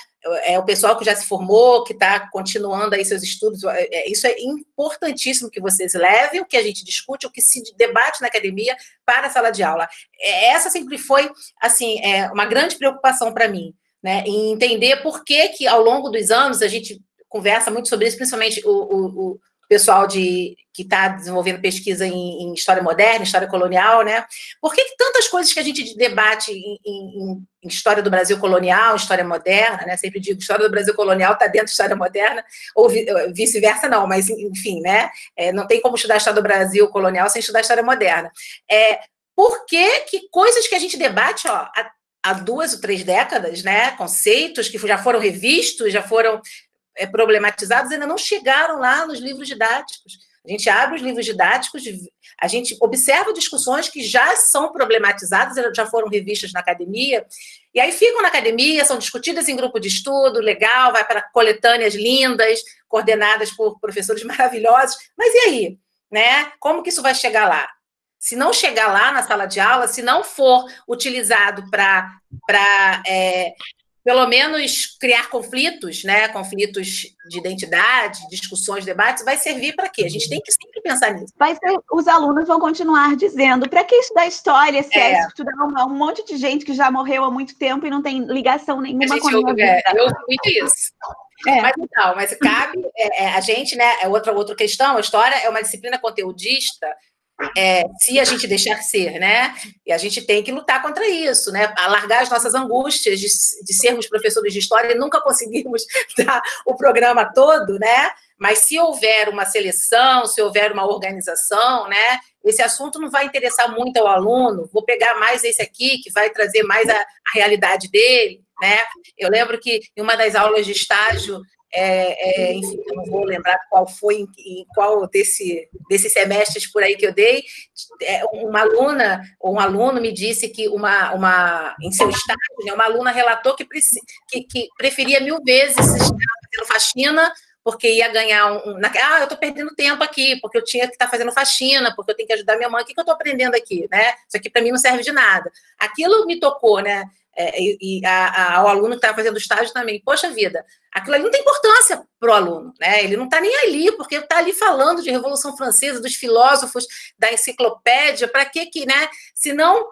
[SPEAKER 1] O pessoal que já se formou, que está continuando aí seus estudos, isso é importantíssimo que vocês levem o que a gente discute, o que se debate na academia para a sala de aula. Essa sempre foi, assim, uma grande preocupação para mim, né? Em entender por que ao longo dos anos, a gente conversa muito sobre isso, principalmente o pessoal que está desenvolvendo pesquisa em história moderna, história colonial, né? Por que tantas coisas que a gente debate em história do Brasil colonial, história moderna, né? Sempre digo, história do Brasil colonial está dentro de história moderna, ou vice-versa não, mas enfim, né? Não tem como estudar a história do Brasil colonial sem estudar a história moderna. Por que coisas que a gente debate, há 2 ou 3 décadas, né? Conceitos que já foram revistos, já foram problematizados, ainda não chegaram lá nos livros didáticos. A gente abre os livros didáticos, a gente observa discussões que já são problematizadas, já foram revistas na academia, e aí ficam na academia, são discutidas em grupo de estudo, legal, vai para coletâneas lindas, coordenadas por professores maravilhosos, mas e aí? Né? Como que isso vai chegar lá? Se não chegar lá na sala de aula, se não for utilizado para pelo menos criar conflitos, né? Conflitos de identidade, discussões, debates, vai servir para quê? A gente tem que sempre pensar nisso.
[SPEAKER 3] Os alunos vão continuar dizendo, para que estudar história, se estudar um monte de gente que já morreu há muito tempo e não tem ligação nenhuma com a minha vida.
[SPEAKER 1] Eu ouvi muito isso. Mas cabe a gente, né? Outra questão, a história é uma disciplina conteudista, se a gente deixar ser, né? E a gente tem que lutar contra isso, né? Alargar as nossas angústias de sermos professores de história e nunca conseguimos dar o programa todo, né? Mas se houver uma seleção, se houver uma organização, né? Esse assunto não vai interessar muito ao aluno. Vou pegar mais esse aqui, que vai trazer mais a realidade dele, né? Eu lembro que em uma das aulas de estágio, enfim, eu não vou lembrar qual foi, em qual desses semestres por aí que eu dei, uma aluna ou um aluno me disse que em seu estágio, né, uma aluna relatou que preferia 1000 vezes estar fazendo faxina, porque ia ganhar eu estou perdendo tempo aqui, porque eu tinha que estar fazendo faxina, porque eu tenho que ajudar minha mãe, o que eu estou aprendendo aqui, né? Isso aqui para mim não serve de nada. Aquilo me tocou, né? Ao aluno que estava fazendo estágio também, poxa vida, aquilo ali não tem importância para o aluno, né? Ele não está nem ali, porque está ali falando de Revolução Francesa, dos filósofos, da enciclopédia, para que, né? Se não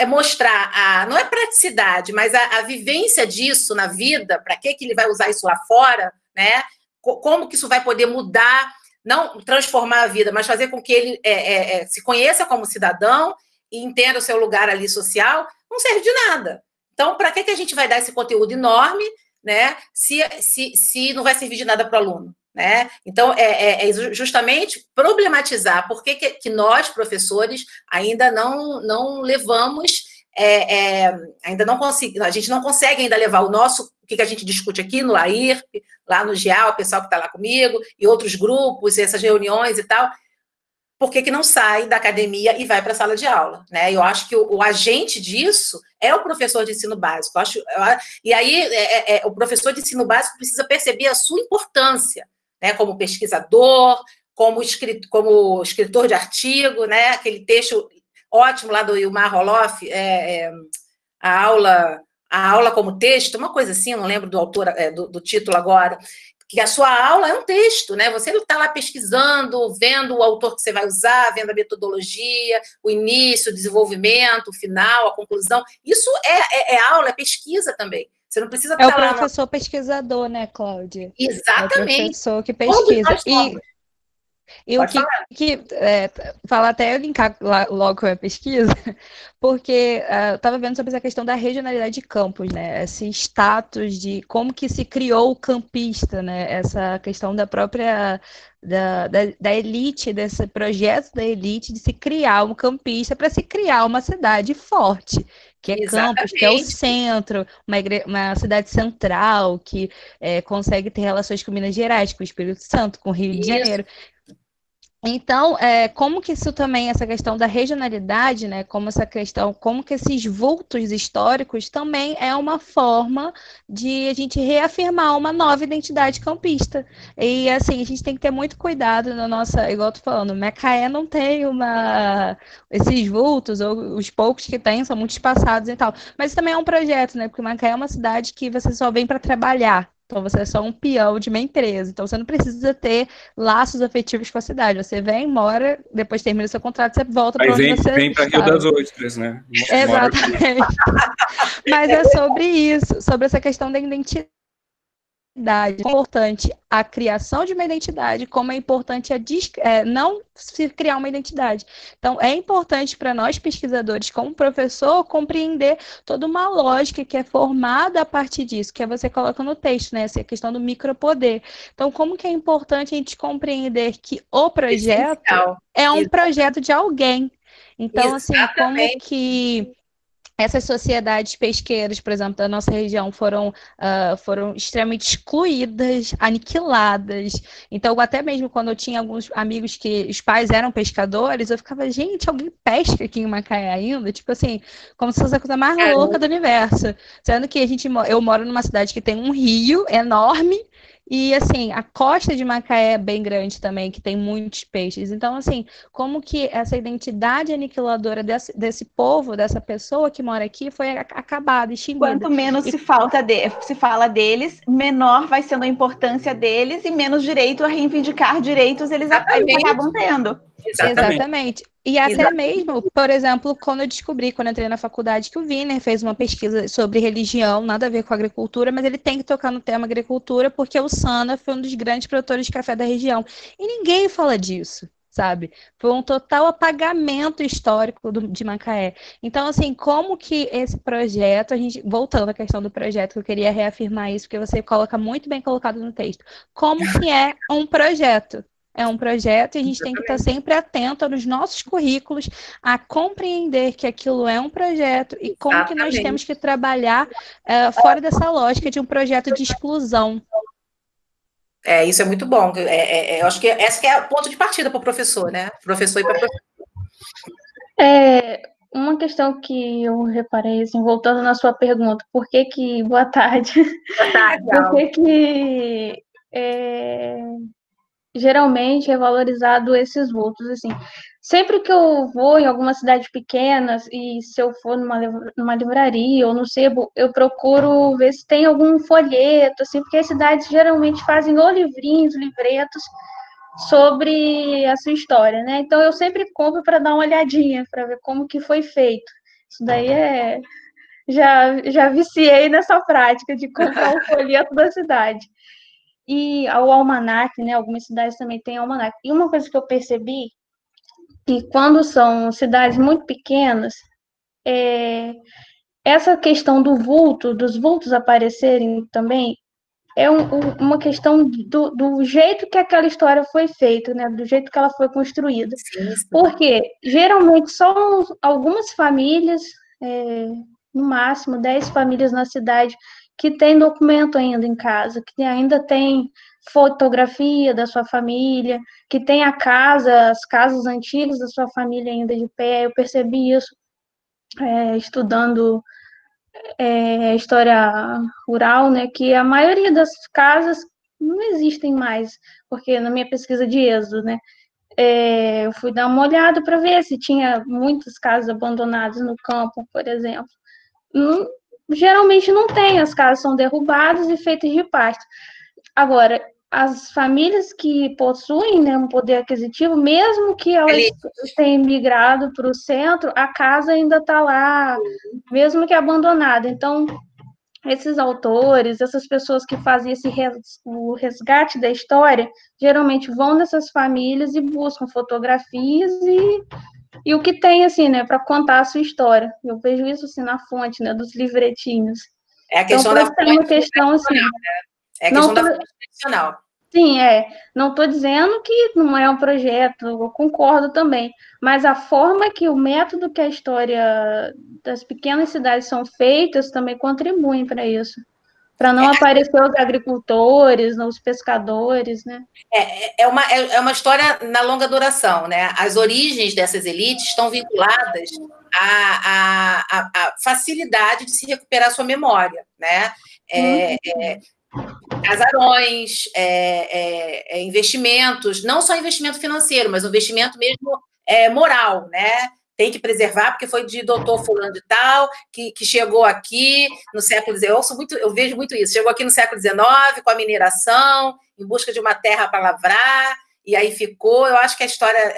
[SPEAKER 1] mostrar, não é praticidade, mas a vivência disso na vida, para que ele vai usar isso lá fora, né? Como que isso vai poder mudar, não transformar a vida, mas fazer com que ele se conheça como cidadão e entenda o seu lugar ali social, não serve de nada. Então, para que a gente vai dar esse conteúdo enorme, né, se não vai servir de nada para o aluno? Né? Então, justamente problematizar por que nós, professores, ainda não levamos, ainda não conseguimos, a gente não consegue ainda levar o que a gente discute aqui no LAIR, lá no GEAL, o pessoal que está lá comigo, e outros grupos, essas reuniões e tal, por que não sai da academia e vai para a sala de aula, né? Eu acho que o agente disso é o professor de ensino básico. E aí o professor de ensino básico precisa perceber a sua importância, né? Como pesquisador, como escritor de artigo, né? Aquele texto ótimo lá do Ilmar Roloff, a aula como texto, uma coisa assim, eu não lembro do autor, do título agora, que a sua aula é um texto, né? Você não está lá pesquisando, vendo o autor que você vai usar, vendo a metodologia, o início, o desenvolvimento, o final, a conclusão. Isso é aula, é pesquisa também. Você não precisa
[SPEAKER 5] É o
[SPEAKER 1] estar lá...
[SPEAKER 5] professor pesquisador, né, Cláudia?
[SPEAKER 1] Exatamente.
[SPEAKER 5] É o professor que pesquisa. E o que fala até eu linkar logo com a pesquisa, porque eu estava vendo sobre essa questão da regionalidade de campos, né? Esse status de como que se criou o campista, né? Essa questão da própria da elite, desse projeto da elite de se criar um campista para se criar uma cidade forte, que é Campos, que é o centro, uma cidade central, que consegue ter relações com Minas Gerais, com o Espírito Santo, com o Rio de Janeiro. Então, como que isso também, essa questão da regionalidade, né, como que esses vultos históricos também é uma forma de a gente reafirmar uma nova identidade campista. E, assim, a gente tem que ter muito cuidado na nossa, igual eu tô falando, Macaé não tem esses vultos, ou os poucos que tem são muito espaçados e tal. Mas isso também é um projeto, né, porque Macaé é uma cidade que você só vem para trabalhar. Então, você é só um peão de uma empresa. Então, você não precisa ter laços afetivos com a cidade. Você vem, mora, depois termina o seu contrato, você volta para onde você
[SPEAKER 7] vem para Rio das Ostras, né?
[SPEAKER 5] Exatamente. Mas é sobre isso, sobre essa questão da identidade. É importante a criação de uma identidade, como é importante não se criar uma identidade. Então, é importante para nós pesquisadores, como professor, compreender toda uma lógica que é formada a partir disso, que você coloca no texto, né? Essa questão do micropoder. Então, como que é importante a gente compreender que o projeto é um projeto de alguém. Então, assim, como que essas sociedades pesqueiras, por exemplo, da nossa região, foram extremamente excluídas, aniquiladas. Então, até mesmo quando eu tinha alguns amigos que os pais eram pescadores, eu ficava, gente, alguém pesca aqui em Macaé ainda? Tipo assim, como se fosse a coisa mais louca do universo. Sendo que eu moro numa cidade que tem um rio enorme, e, assim, a costa de Macaé é bem grande também, que tem muitos peixes. Então, assim, como que essa identidade aniquiladora desse povo, dessa pessoa que mora aqui, foi acabada, extinguida.
[SPEAKER 3] Quanto menos se fala deles, menor vai sendo a importância deles e menos direito a reivindicar direitos eles acabam tendo.
[SPEAKER 5] Exatamente. E até mesmo, por exemplo, quando eu entrei na faculdade, que o Wiener fez uma pesquisa sobre religião, nada a ver com agricultura, mas ele tem que tocar no tema agricultura, porque o Sana foi um dos grandes produtores de café da região. E ninguém fala disso, sabe? Foi um total apagamento histórico de Macaé. Então, assim, como que esse projeto, voltando à questão do projeto, que eu queria reafirmar isso, porque você coloca muito bem colocado no texto, como que é um projeto? É um projeto e a gente tem que estar sempre atento nos nossos currículos a compreender que aquilo é um projeto e como que nós temos que trabalhar fora dessa lógica de um projeto de exclusão.
[SPEAKER 1] Isso é muito bom. Eu acho que esse que é o ponto de partida para o professor, né? Professor e para professor.
[SPEAKER 8] Uma questão que eu reparei, assim, voltando na sua pergunta, por que que... Boa tarde.
[SPEAKER 1] Boa tarde,
[SPEAKER 8] por que geralmente é valorizado esses vultos, assim. Sempre que eu vou em alguma cidade pequena, e se eu for numa livraria ou no sebo, eu procuro ver se tem algum folheto, assim, porque as cidades geralmente fazem ou livrinhos, livretos sobre a sua história, né? Então eu sempre compro para dar uma olhadinha, para ver como que foi feito. Isso daí já viciei nessa prática de comprar o folheto da cidade. E o almanac, né? Algumas cidades também têm almanac. E uma coisa que eu percebi, que quando são cidades muito pequenas, essa questão dos vultos aparecerem também, é uma questão do jeito que aquela história foi feita, né? Do jeito que ela foi construída.
[SPEAKER 1] Sim.
[SPEAKER 8] Porque, geralmente, são algumas famílias, no máximo 10 famílias na cidade, que tem documento ainda em casa, que ainda tem fotografia da sua família, que tem as casas antigas da sua família ainda de pé. Eu percebi isso estudando história rural, né, que a maioria das casas não existem mais, porque na minha pesquisa de êxodo, né, eu fui dar uma olhada para ver se tinha muitas casas abandonadas no campo, por exemplo. Geralmente não tem, as casas são derrubadas e feitas de pasto. Agora, as famílias que possuem, né, um poder aquisitivo, mesmo que elas tenham migrado para o centro, a casa ainda está lá, mesmo que abandonada. Então, esses autores, essas pessoas que fazem o resgate da história, geralmente vão nessas famílias e buscam fotografias e o que tem, assim, né, para contar a sua história. Eu vejo isso, assim, na fonte, né, dos livretinhos.
[SPEAKER 1] É a questão
[SPEAKER 8] então,
[SPEAKER 1] da
[SPEAKER 8] fonte uma questão, assim,
[SPEAKER 1] né? É a questão da fonte tradicional.
[SPEAKER 8] Sim, não estou dizendo que não é um projeto, eu concordo também, mas a forma que o método que a história das pequenas cidades são feitas também contribuem para isso, para não aparecer os agricultores, os pescadores, né?
[SPEAKER 1] É uma história na longa duração, né? As origens dessas elites estão vinculadas à facilidade de se recuperar sua memória, né? Casarões, investimentos, não só investimento financeiro, mas investimento mesmo moral, né? Tem que preservar, porque foi de doutor fulano de tal, que chegou aqui no século XIX, eu vejo muito isso, chegou aqui no século XIX com a mineração, em busca de uma terra para lavrar, e aí ficou. Eu acho que a história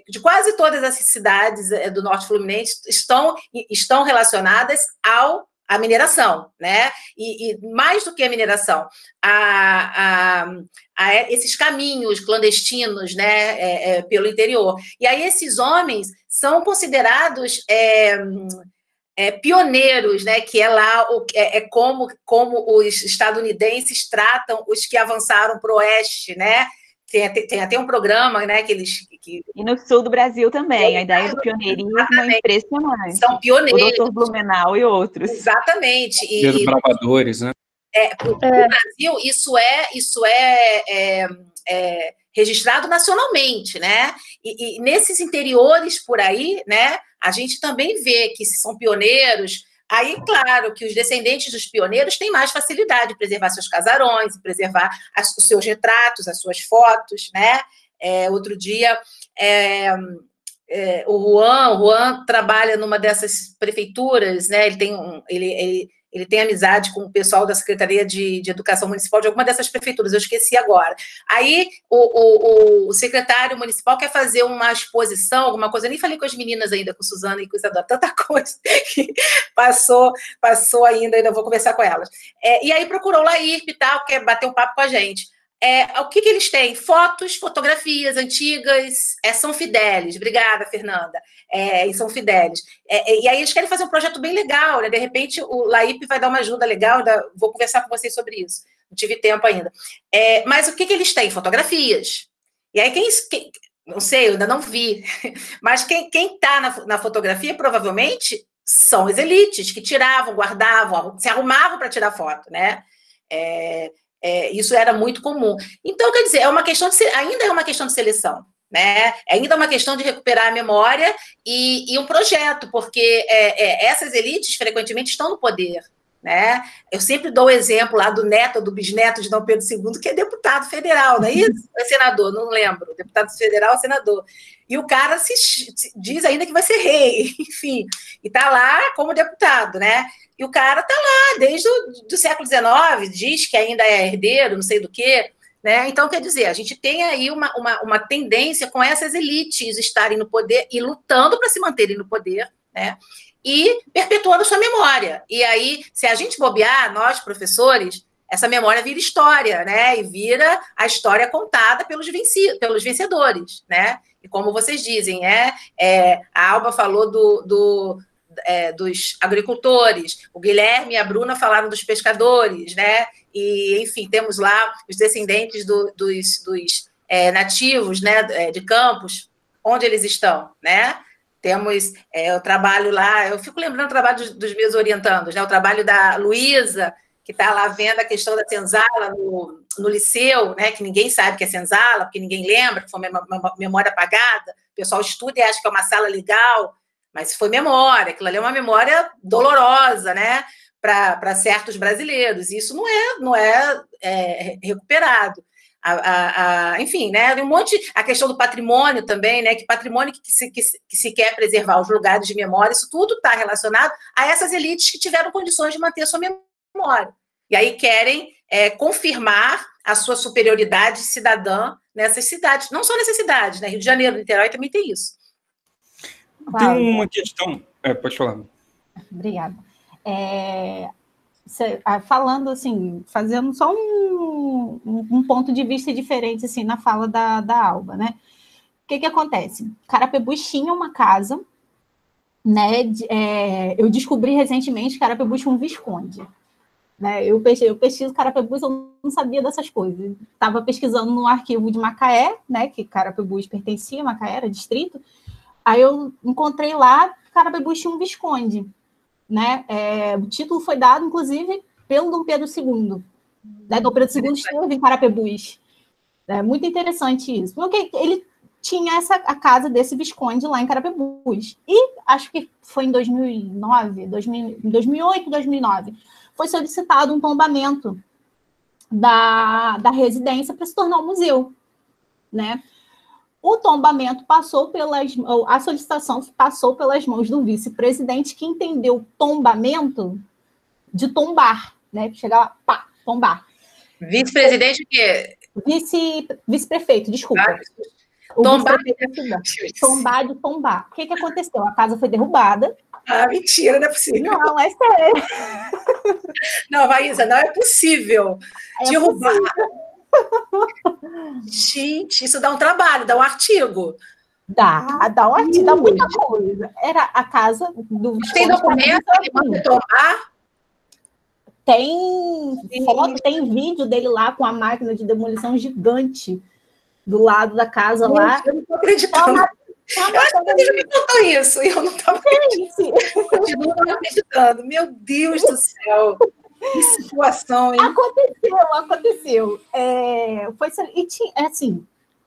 [SPEAKER 1] de quase todas as cidades do Norte Fluminense estão relacionadas à mineração, né? E mais do que a mineração, a esses caminhos clandestinos, né, pelo interior. E aí esses homens são considerados pioneiros, né, que é lá como os estadunidenses tratam os que avançaram para o oeste, né? Tem até um programa, né,
[SPEAKER 3] E no sul do Brasil também, a ideia do pioneirismo é impressionante.
[SPEAKER 1] São pioneiros.
[SPEAKER 3] O doutor Blumenau e outros.
[SPEAKER 1] Exatamente.
[SPEAKER 7] E bravadores, né?
[SPEAKER 1] No Brasil, isso é registrado nacionalmente, né? E nesses interiores por aí, né, a gente também vê que são pioneiros. Aí, claro, que os descendentes dos pioneiros têm mais facilidade de preservar seus casarões, preservar os seus retratos, as suas fotos, né? Outro dia, o Juan trabalha numa dessas prefeituras, né? Ele tem amizade com o pessoal da Secretaria de Educação Municipal de alguma dessas prefeituras, eu esqueci agora. Aí o secretário municipal quer fazer uma exposição, alguma coisa, eu nem falei com as meninas ainda, com Suzana e com Isadora, tanta coisa que passou ainda vou conversar com elas. E aí procurou o Laírp e tal, quer bater um papo com a gente. O que eles têm? Fotografias antigas, São Fidélis. Obrigada, Fernanda. Em São Fidélis. E aí eles querem fazer um projeto bem legal, né? De repente o Laírp vai dar uma ajuda legal, vou conversar com vocês sobre isso. Não tive tempo ainda. Mas o que eles têm? Fotografias. E aí não sei, eu ainda não vi, mas quem está na fotografia provavelmente são as elites que tiravam, guardavam, se arrumavam para tirar foto, né? Isso era muito comum. Então, quer dizer, ainda é uma questão de seleção, né? Ainda é uma questão de recuperar a memória e um projeto, porque essas elites frequentemente estão no poder, né? Eu sempre dou o exemplo lá do neto ou do bisneto de Dom Pedro II, que é deputado federal, não é isso? É senador, não lembro. Deputado federal, senador. E o cara se diz ainda que vai ser rei, enfim, e está lá como deputado, né? E o cara está lá desde o século XIX, diz que ainda é herdeiro, não sei do quê, né? Então, quer dizer, a gente tem aí uma tendência com essas elites estarem no poder e lutando para se manterem no poder, né? E perpetuando sua memória. E aí, se a gente bobear, nós, professores, essa memória vira história, né? E vira a história contada pelos vencedores, né? E como vocês dizem, a Alba falou dos agricultores, o Guilherme e a Bruna falaram dos pescadores, né? E, enfim, temos lá os descendentes dos nativos, né, de Campos, onde eles estão, né? Temos o trabalho lá, eu fico lembrando o trabalho dos meus orientandos, né? O trabalho da Luísa, que está lá vendo a questão da senzala no liceu, né? Que ninguém sabe que é senzala, porque ninguém lembra, que foi uma memória apagada, o pessoal estuda e acha que é uma sala legal, mas foi memória, aquilo ali é uma memória dolorosa, né? Para certos brasileiros, e isso não é recuperado. Enfim, né? Um monte, a questão do patrimônio também, né? Que patrimônio que se quer preservar, os lugares de memória, isso tudo está relacionado a essas elites que tiveram condições de manter a sua memória. E aí querem confirmar a sua superioridade cidadã nessas cidades, não só nessas cidades, né? Rio de Janeiro, Niterói também tem isso.
[SPEAKER 7] Tem uma questão... pode falar.
[SPEAKER 4] Obrigada. Falando assim, fazendo só um ponto de vista diferente assim, na fala da Alba, né? O que acontece? Carapebus tinha uma casa, né? Eu descobri recentemente que Carapebus tinha um visconde. Né? Eu pesquiso Carapebus, eu não sabia dessas coisas. Estava pesquisando no arquivo de Macaé, né? Que Carapebus pertencia, Macaé era distrito. Aí eu encontrei lá que Carapebus tinha um visconde. Né? O título foi dado, inclusive, pelo Dom Pedro II. Né? Dom Pedro II esteve em Carapebus. É muito interessante isso. Porque ele tinha a casa desse visconde lá em Carapebus. E acho que foi em 2008, 2009, foi solicitado um tombamento da residência para se tornar um museu. Né? O tombamento a solicitação passou pelas mãos do vice-presidente, que entendeu tombamento de tombar, né? Chegar lá, pá, tombar.
[SPEAKER 1] Vice-presidente o quê?
[SPEAKER 4] Vice-prefeito, desculpa.
[SPEAKER 1] Tombar
[SPEAKER 4] de tombar. O que aconteceu? A casa foi derrubada.
[SPEAKER 1] Ah, mentira, não é possível.
[SPEAKER 4] Não, é sério.
[SPEAKER 1] Não, Maísa, não é possível. Derrubar. Gente, isso dá um trabalho, dá um artigo.
[SPEAKER 4] Dá um artigo, dá muita coisa. Era a casa do...
[SPEAKER 1] Tem documento que manda tomar?
[SPEAKER 4] Tem foto, tem vídeo dele lá com a máquina de demolição gigante do lado da casa lá.
[SPEAKER 1] Eu não estou acreditando. Eu acho que você já me contou isso, e eu não estava acreditando. Continuo não acreditando. Meu Deus do céu. Que situação, hein?
[SPEAKER 4] Aconteceu.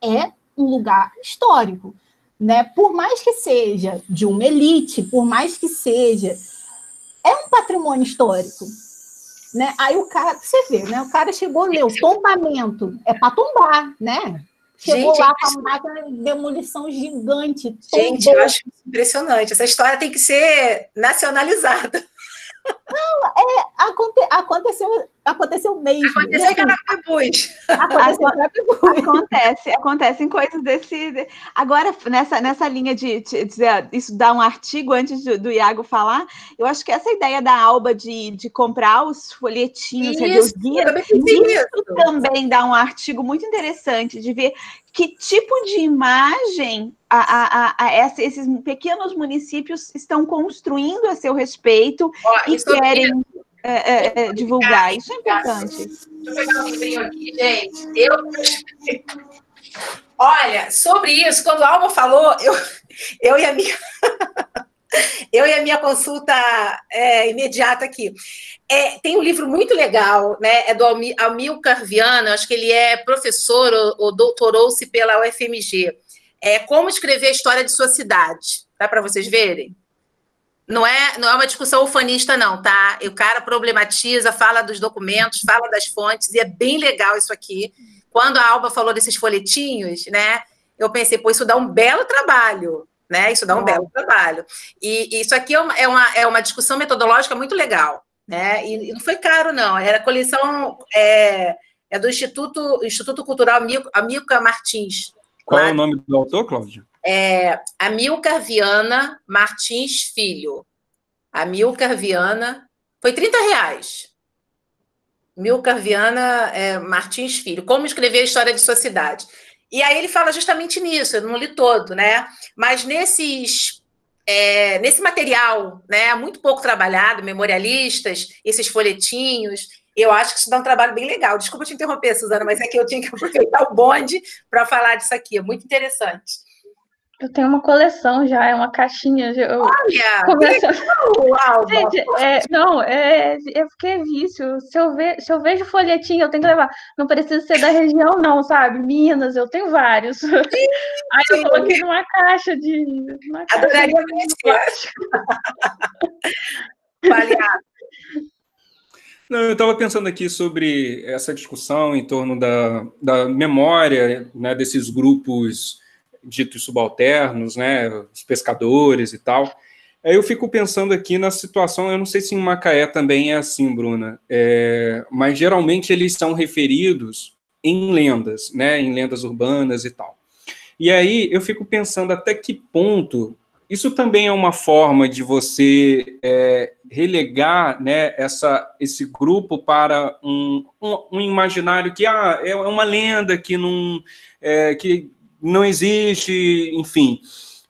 [SPEAKER 4] É um lugar histórico, né? Por mais que seja de uma elite, por mais que seja, é um patrimônio histórico, né? Aí o cara, você vê, né? O cara chegou, leu tombamento, é para tombar, né? Chegou lá com uma máquina de demolição gigante.
[SPEAKER 1] Gente, eu acho impressionante. Essa história tem que ser nacionalizada.
[SPEAKER 4] Não, aconteceu mesmo.
[SPEAKER 1] Aconteceu em Carapebus.
[SPEAKER 3] Acontecem coisas desse... Agora, nessa linha de dizer, isso dá um artigo antes do Iago falar, eu acho que essa ideia da Alba de comprar os folhetinhos, os guias, isso também dá um artigo muito interessante, de ver que tipo de imagem esses pequenos municípios estão construindo a seu respeito e querem divulgar. Isso é importante.
[SPEAKER 1] Deixa eu pegar um livrinho aqui, gente. Olha, sobre isso, quando a Alma falou, eu e a minha consulta imediata aqui. Tem um livro muito legal, né? É do Amilcar Viana, acho que ele é professor ou doutorou-se pela UFMG. Como escrever a história de sua cidade, tá? Para vocês verem. Não é uma discussão ufanista, não, tá? O cara problematiza, fala dos documentos, fala das fontes, e é bem legal isso aqui. Quando a Alba falou desses folhetinhos, né? Eu pensei, isso dá um belo trabalho, né? Isso dá um belo trabalho. E isso aqui é uma discussão metodológica muito legal, né? E não foi caro, não. Era a coleção do Instituto Cultural Amilcar Martins.
[SPEAKER 7] Qual é o nome do autor, Cláudia?
[SPEAKER 1] Amilcar Viana Martins Filho. Amilcar Viana. Foi R$30. Amilcar Viana Martins Filho. Como escrever a história de sua cidade. E aí ele fala justamente nisso, eu não li todo, né? Mas nesse material, né, muito pouco trabalhado, memorialistas, esses folhetinhos, eu acho que isso dá um trabalho bem legal. Desculpa te interromper, Suzana, mas é que eu tinha que aproveitar o bonde para falar disso aqui. É muito interessante.
[SPEAKER 8] Eu tenho uma coleção já, é uma caixinha.
[SPEAKER 1] Olha!
[SPEAKER 8] Gente, é porque é vício. Se eu vejo folhetinho, eu tenho que levar. Não precisa ser da região, não, sabe? Minas, eu tenho vários. Sim, aí eu coloquei numa caixa de.
[SPEAKER 1] Adoraria conhecer. Baleado.
[SPEAKER 7] Não, eu estava pensando aqui sobre essa discussão em torno da memória, né, desses grupos ditos subalternos, né, os pescadores e tal. Aí eu fico pensando aqui na situação, eu não sei se em Macaé também é assim, Bruna, mas geralmente eles são referidos em lendas, né, em lendas urbanas e tal. E aí eu fico pensando até que ponto isso também é uma forma de você relegar, né, esse grupo para um imaginário que é uma lenda que não existe, enfim.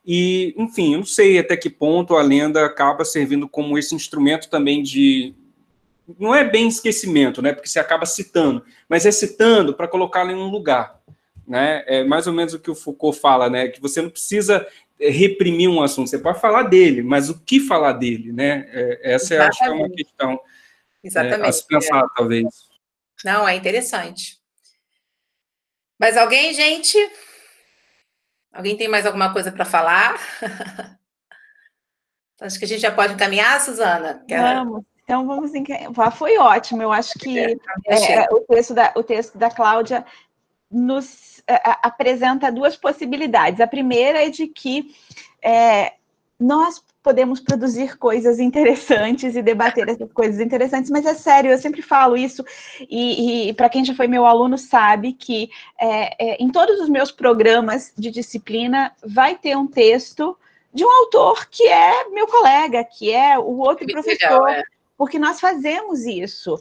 [SPEAKER 7] E, enfim, eu não sei até que ponto a lenda acaba servindo como esse instrumento também de... Não é bem esquecimento, né, porque você acaba citando, mas é citando para colocá-lo em um lugar. Né? É mais ou menos o que o Foucault fala, né? Que você não precisa reprimir um assunto, você pode falar dele, mas o que falar dele, né? Essa acho que é uma questão a se pensar, talvez.
[SPEAKER 1] Não, é interessante. Mas alguém, gente? Alguém tem mais alguma coisa para falar? Acho que a gente já pode encaminhar, Suzana?
[SPEAKER 3] Vamos. Então, vamos encaminhar. Foi ótimo. Eu acho que o texto da Cláudia nos apresenta duas possibilidades. A primeira é de que nós podemos produzir coisas interessantes e debater essas coisas interessantes, mas é sério, eu sempre falo isso, e para quem já foi meu aluno sabe que em todos os meus programas de disciplina vai ter um texto de um autor que é meu colega, que é o outro professor, porque nós fazemos isso.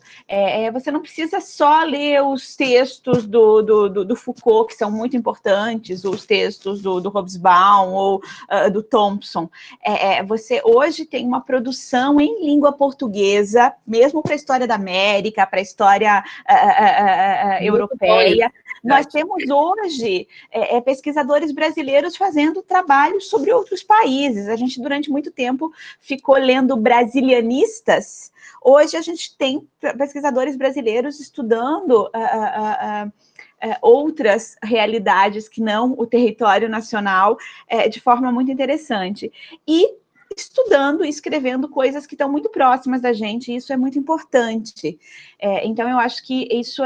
[SPEAKER 3] Você não precisa só ler os textos do Foucault, que são muito importantes, os textos do Hobsbawm ou do Thompson. Você hoje tem uma produção em língua portuguesa, mesmo para a história da América, para a história europeia. Nós temos hoje pesquisadores brasileiros fazendo trabalhos sobre outros países. A gente, durante muito tempo, ficou lendo brasilianistas. Hoje, a gente tem pesquisadores brasileiros estudando outras realidades que não o território nacional de forma muito interessante. E estudando e escrevendo coisas que estão muito próximas da gente, e isso é muito importante. Então, eu acho que isso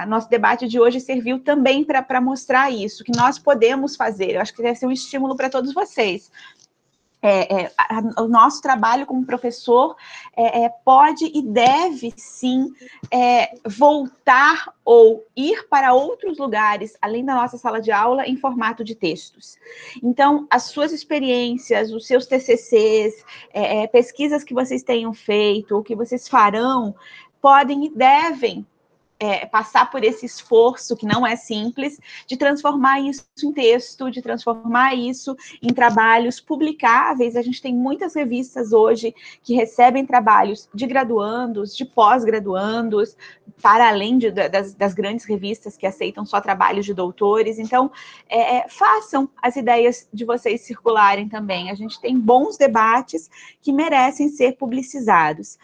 [SPEAKER 3] nosso debate de hoje serviu também para mostrar isso, que nós podemos fazer. Eu acho que deve ser um estímulo para todos vocês. O nosso trabalho como professor pode e deve, sim, voltar ou ir para outros lugares, além da nossa sala de aula, em formato de textos. Então, as suas experiências, os seus TCCs, pesquisas que vocês tenham feito, ou que vocês farão, podem e devem passar por esse esforço, que não é simples, de transformar isso em texto, de transformar isso em trabalhos publicáveis. A gente tem muitas revistas hoje que recebem trabalhos de graduandos, de pós-graduandos, para além das grandes revistas que aceitam só trabalhos de doutores. Então, façam as ideias de vocês circularem também. A gente tem bons debates que merecem ser publicizados.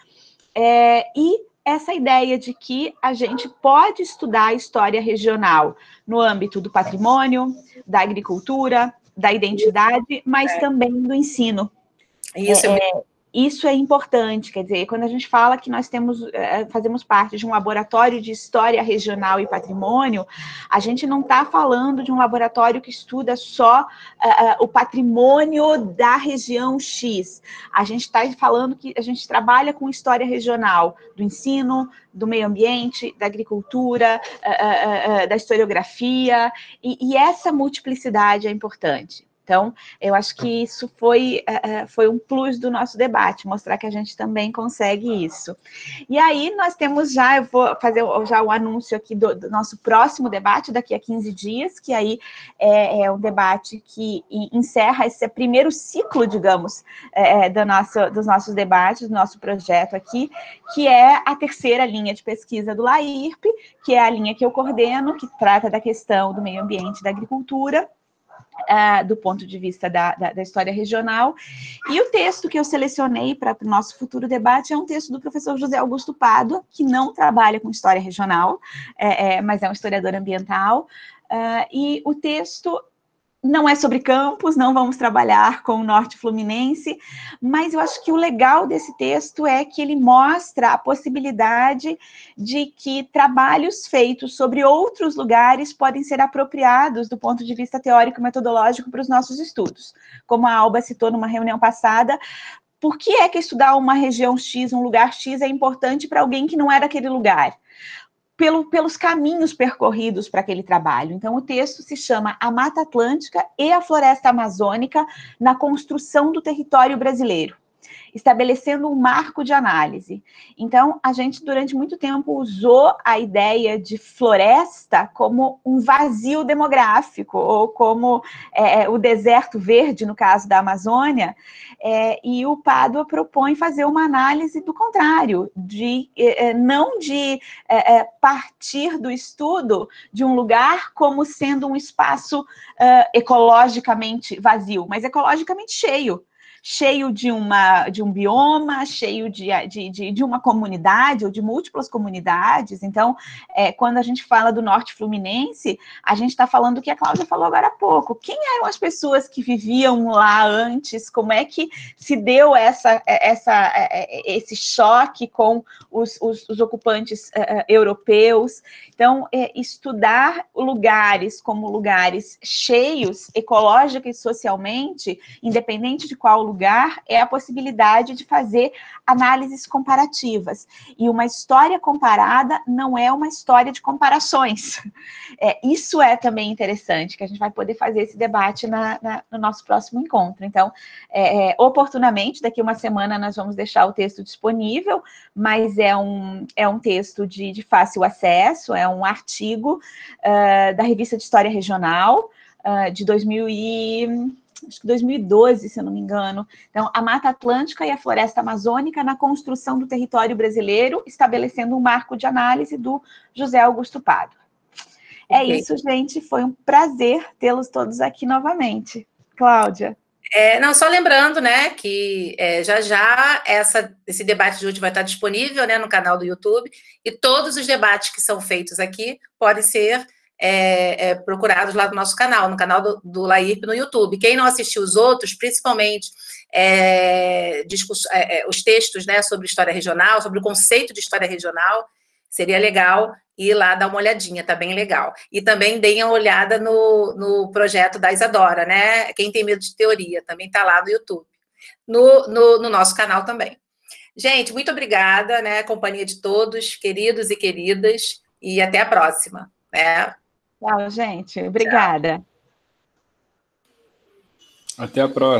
[SPEAKER 3] E essa ideia de que a gente pode estudar a história regional no âmbito do patrimônio, da agricultura, da identidade, mas também do ensino. Isso é importante, quer dizer, quando a gente fala que nós fazemos parte de um laboratório de história regional e patrimônio, a gente não está falando de um laboratório que estuda só o patrimônio da região X. A gente está falando que a gente trabalha com história regional do ensino, do meio ambiente, da agricultura, da historiografia, e essa multiplicidade é importante. Então, eu acho que isso foi um plus do nosso debate, mostrar que a gente também consegue isso. E aí, nós temos eu vou fazer já o anúncio aqui do nosso próximo debate, daqui a 15 dias, que aí é um debate que encerra esse primeiro ciclo, digamos, dos nossos debates, do nosso projeto aqui, que é a terceira linha de pesquisa do LAIRP, que é a linha que eu coordeno, que trata da questão do meio ambiente e da agricultura, do ponto de vista da história regional. E o texto que eu selecionei para o nosso futuro debate é um texto do professor José Augusto Pádua, que não trabalha com história regional, mas é um historiador ambiental, e o texto Não é sobre campos, não vamos trabalhar com o Norte Fluminense, mas eu acho que o legal desse texto é que ele mostra a possibilidade de que trabalhos feitos sobre outros lugares podem ser apropriados do ponto de vista teórico e metodológico para os nossos estudos. Como a Alba citou numa reunião passada, por que é que estudar uma região X, um lugar X, é importante para alguém que não é daquele lugar? Pelos caminhos percorridos para aquele trabalho. Então, o texto se chama A Mata Atlântica e a Floresta Amazônica na Construção do Território Brasileiro, estabelecendo um marco de análise. Então, a gente, durante muito tempo, usou a ideia de floresta como um vazio demográfico, ou como o deserto verde, no caso da Amazônia, e o Pádua propõe fazer uma análise do contrário, não de partir do estudo de um lugar como sendo um espaço ecologicamente vazio, mas ecologicamente cheio de um bioma, cheio de uma comunidade ou de múltiplas comunidades. Então, quando a gente fala do Norte Fluminense, a gente está falando o que a Cláudia falou agora há pouco. Quem eram as pessoas que viviam lá antes? Como é que se deu esse choque com os ocupantes europeus? Então, estudar lugares como lugares cheios, ecológica e socialmente, independente de qual lugar, é a possibilidade de fazer análises comparativas. E uma história comparada não é uma história de comparações. Isso é também interessante, que a gente vai poder fazer esse debate no nosso próximo encontro. Então, oportunamente, daqui uma semana nós vamos deixar o texto disponível, mas é um texto de fácil acesso, é um artigo da Revista de História Regional, de 2012, se eu não me engano. Então, a Mata Atlântica e a Floresta Amazônica na Construção do Território Brasileiro, estabelecendo um marco de análise do José Augusto Pádua. É isso, gente. Foi um prazer tê-los todos aqui novamente. Cláudia.
[SPEAKER 1] Não, só lembrando, né, que já esse debate de hoje vai estar disponível, né, no canal do YouTube, e todos os debates que são feitos aqui podem ser procurados lá no nosso canal, no canal do LAIRP no YouTube. Quem não assistiu os outros, principalmente os textos, né, sobre história regional, sobre o conceito de história regional, seria legal ir lá dar uma olhadinha, tá bem legal. E também deem uma olhada no projeto da Isadora, né? Quem tem medo de teoria, também tá lá no YouTube. No nosso canal também. Gente, muito obrigada, né? Companhia de todos, queridos e queridas, e até a próxima.
[SPEAKER 3] Tchau, gente. Obrigada.
[SPEAKER 7] Até a próxima.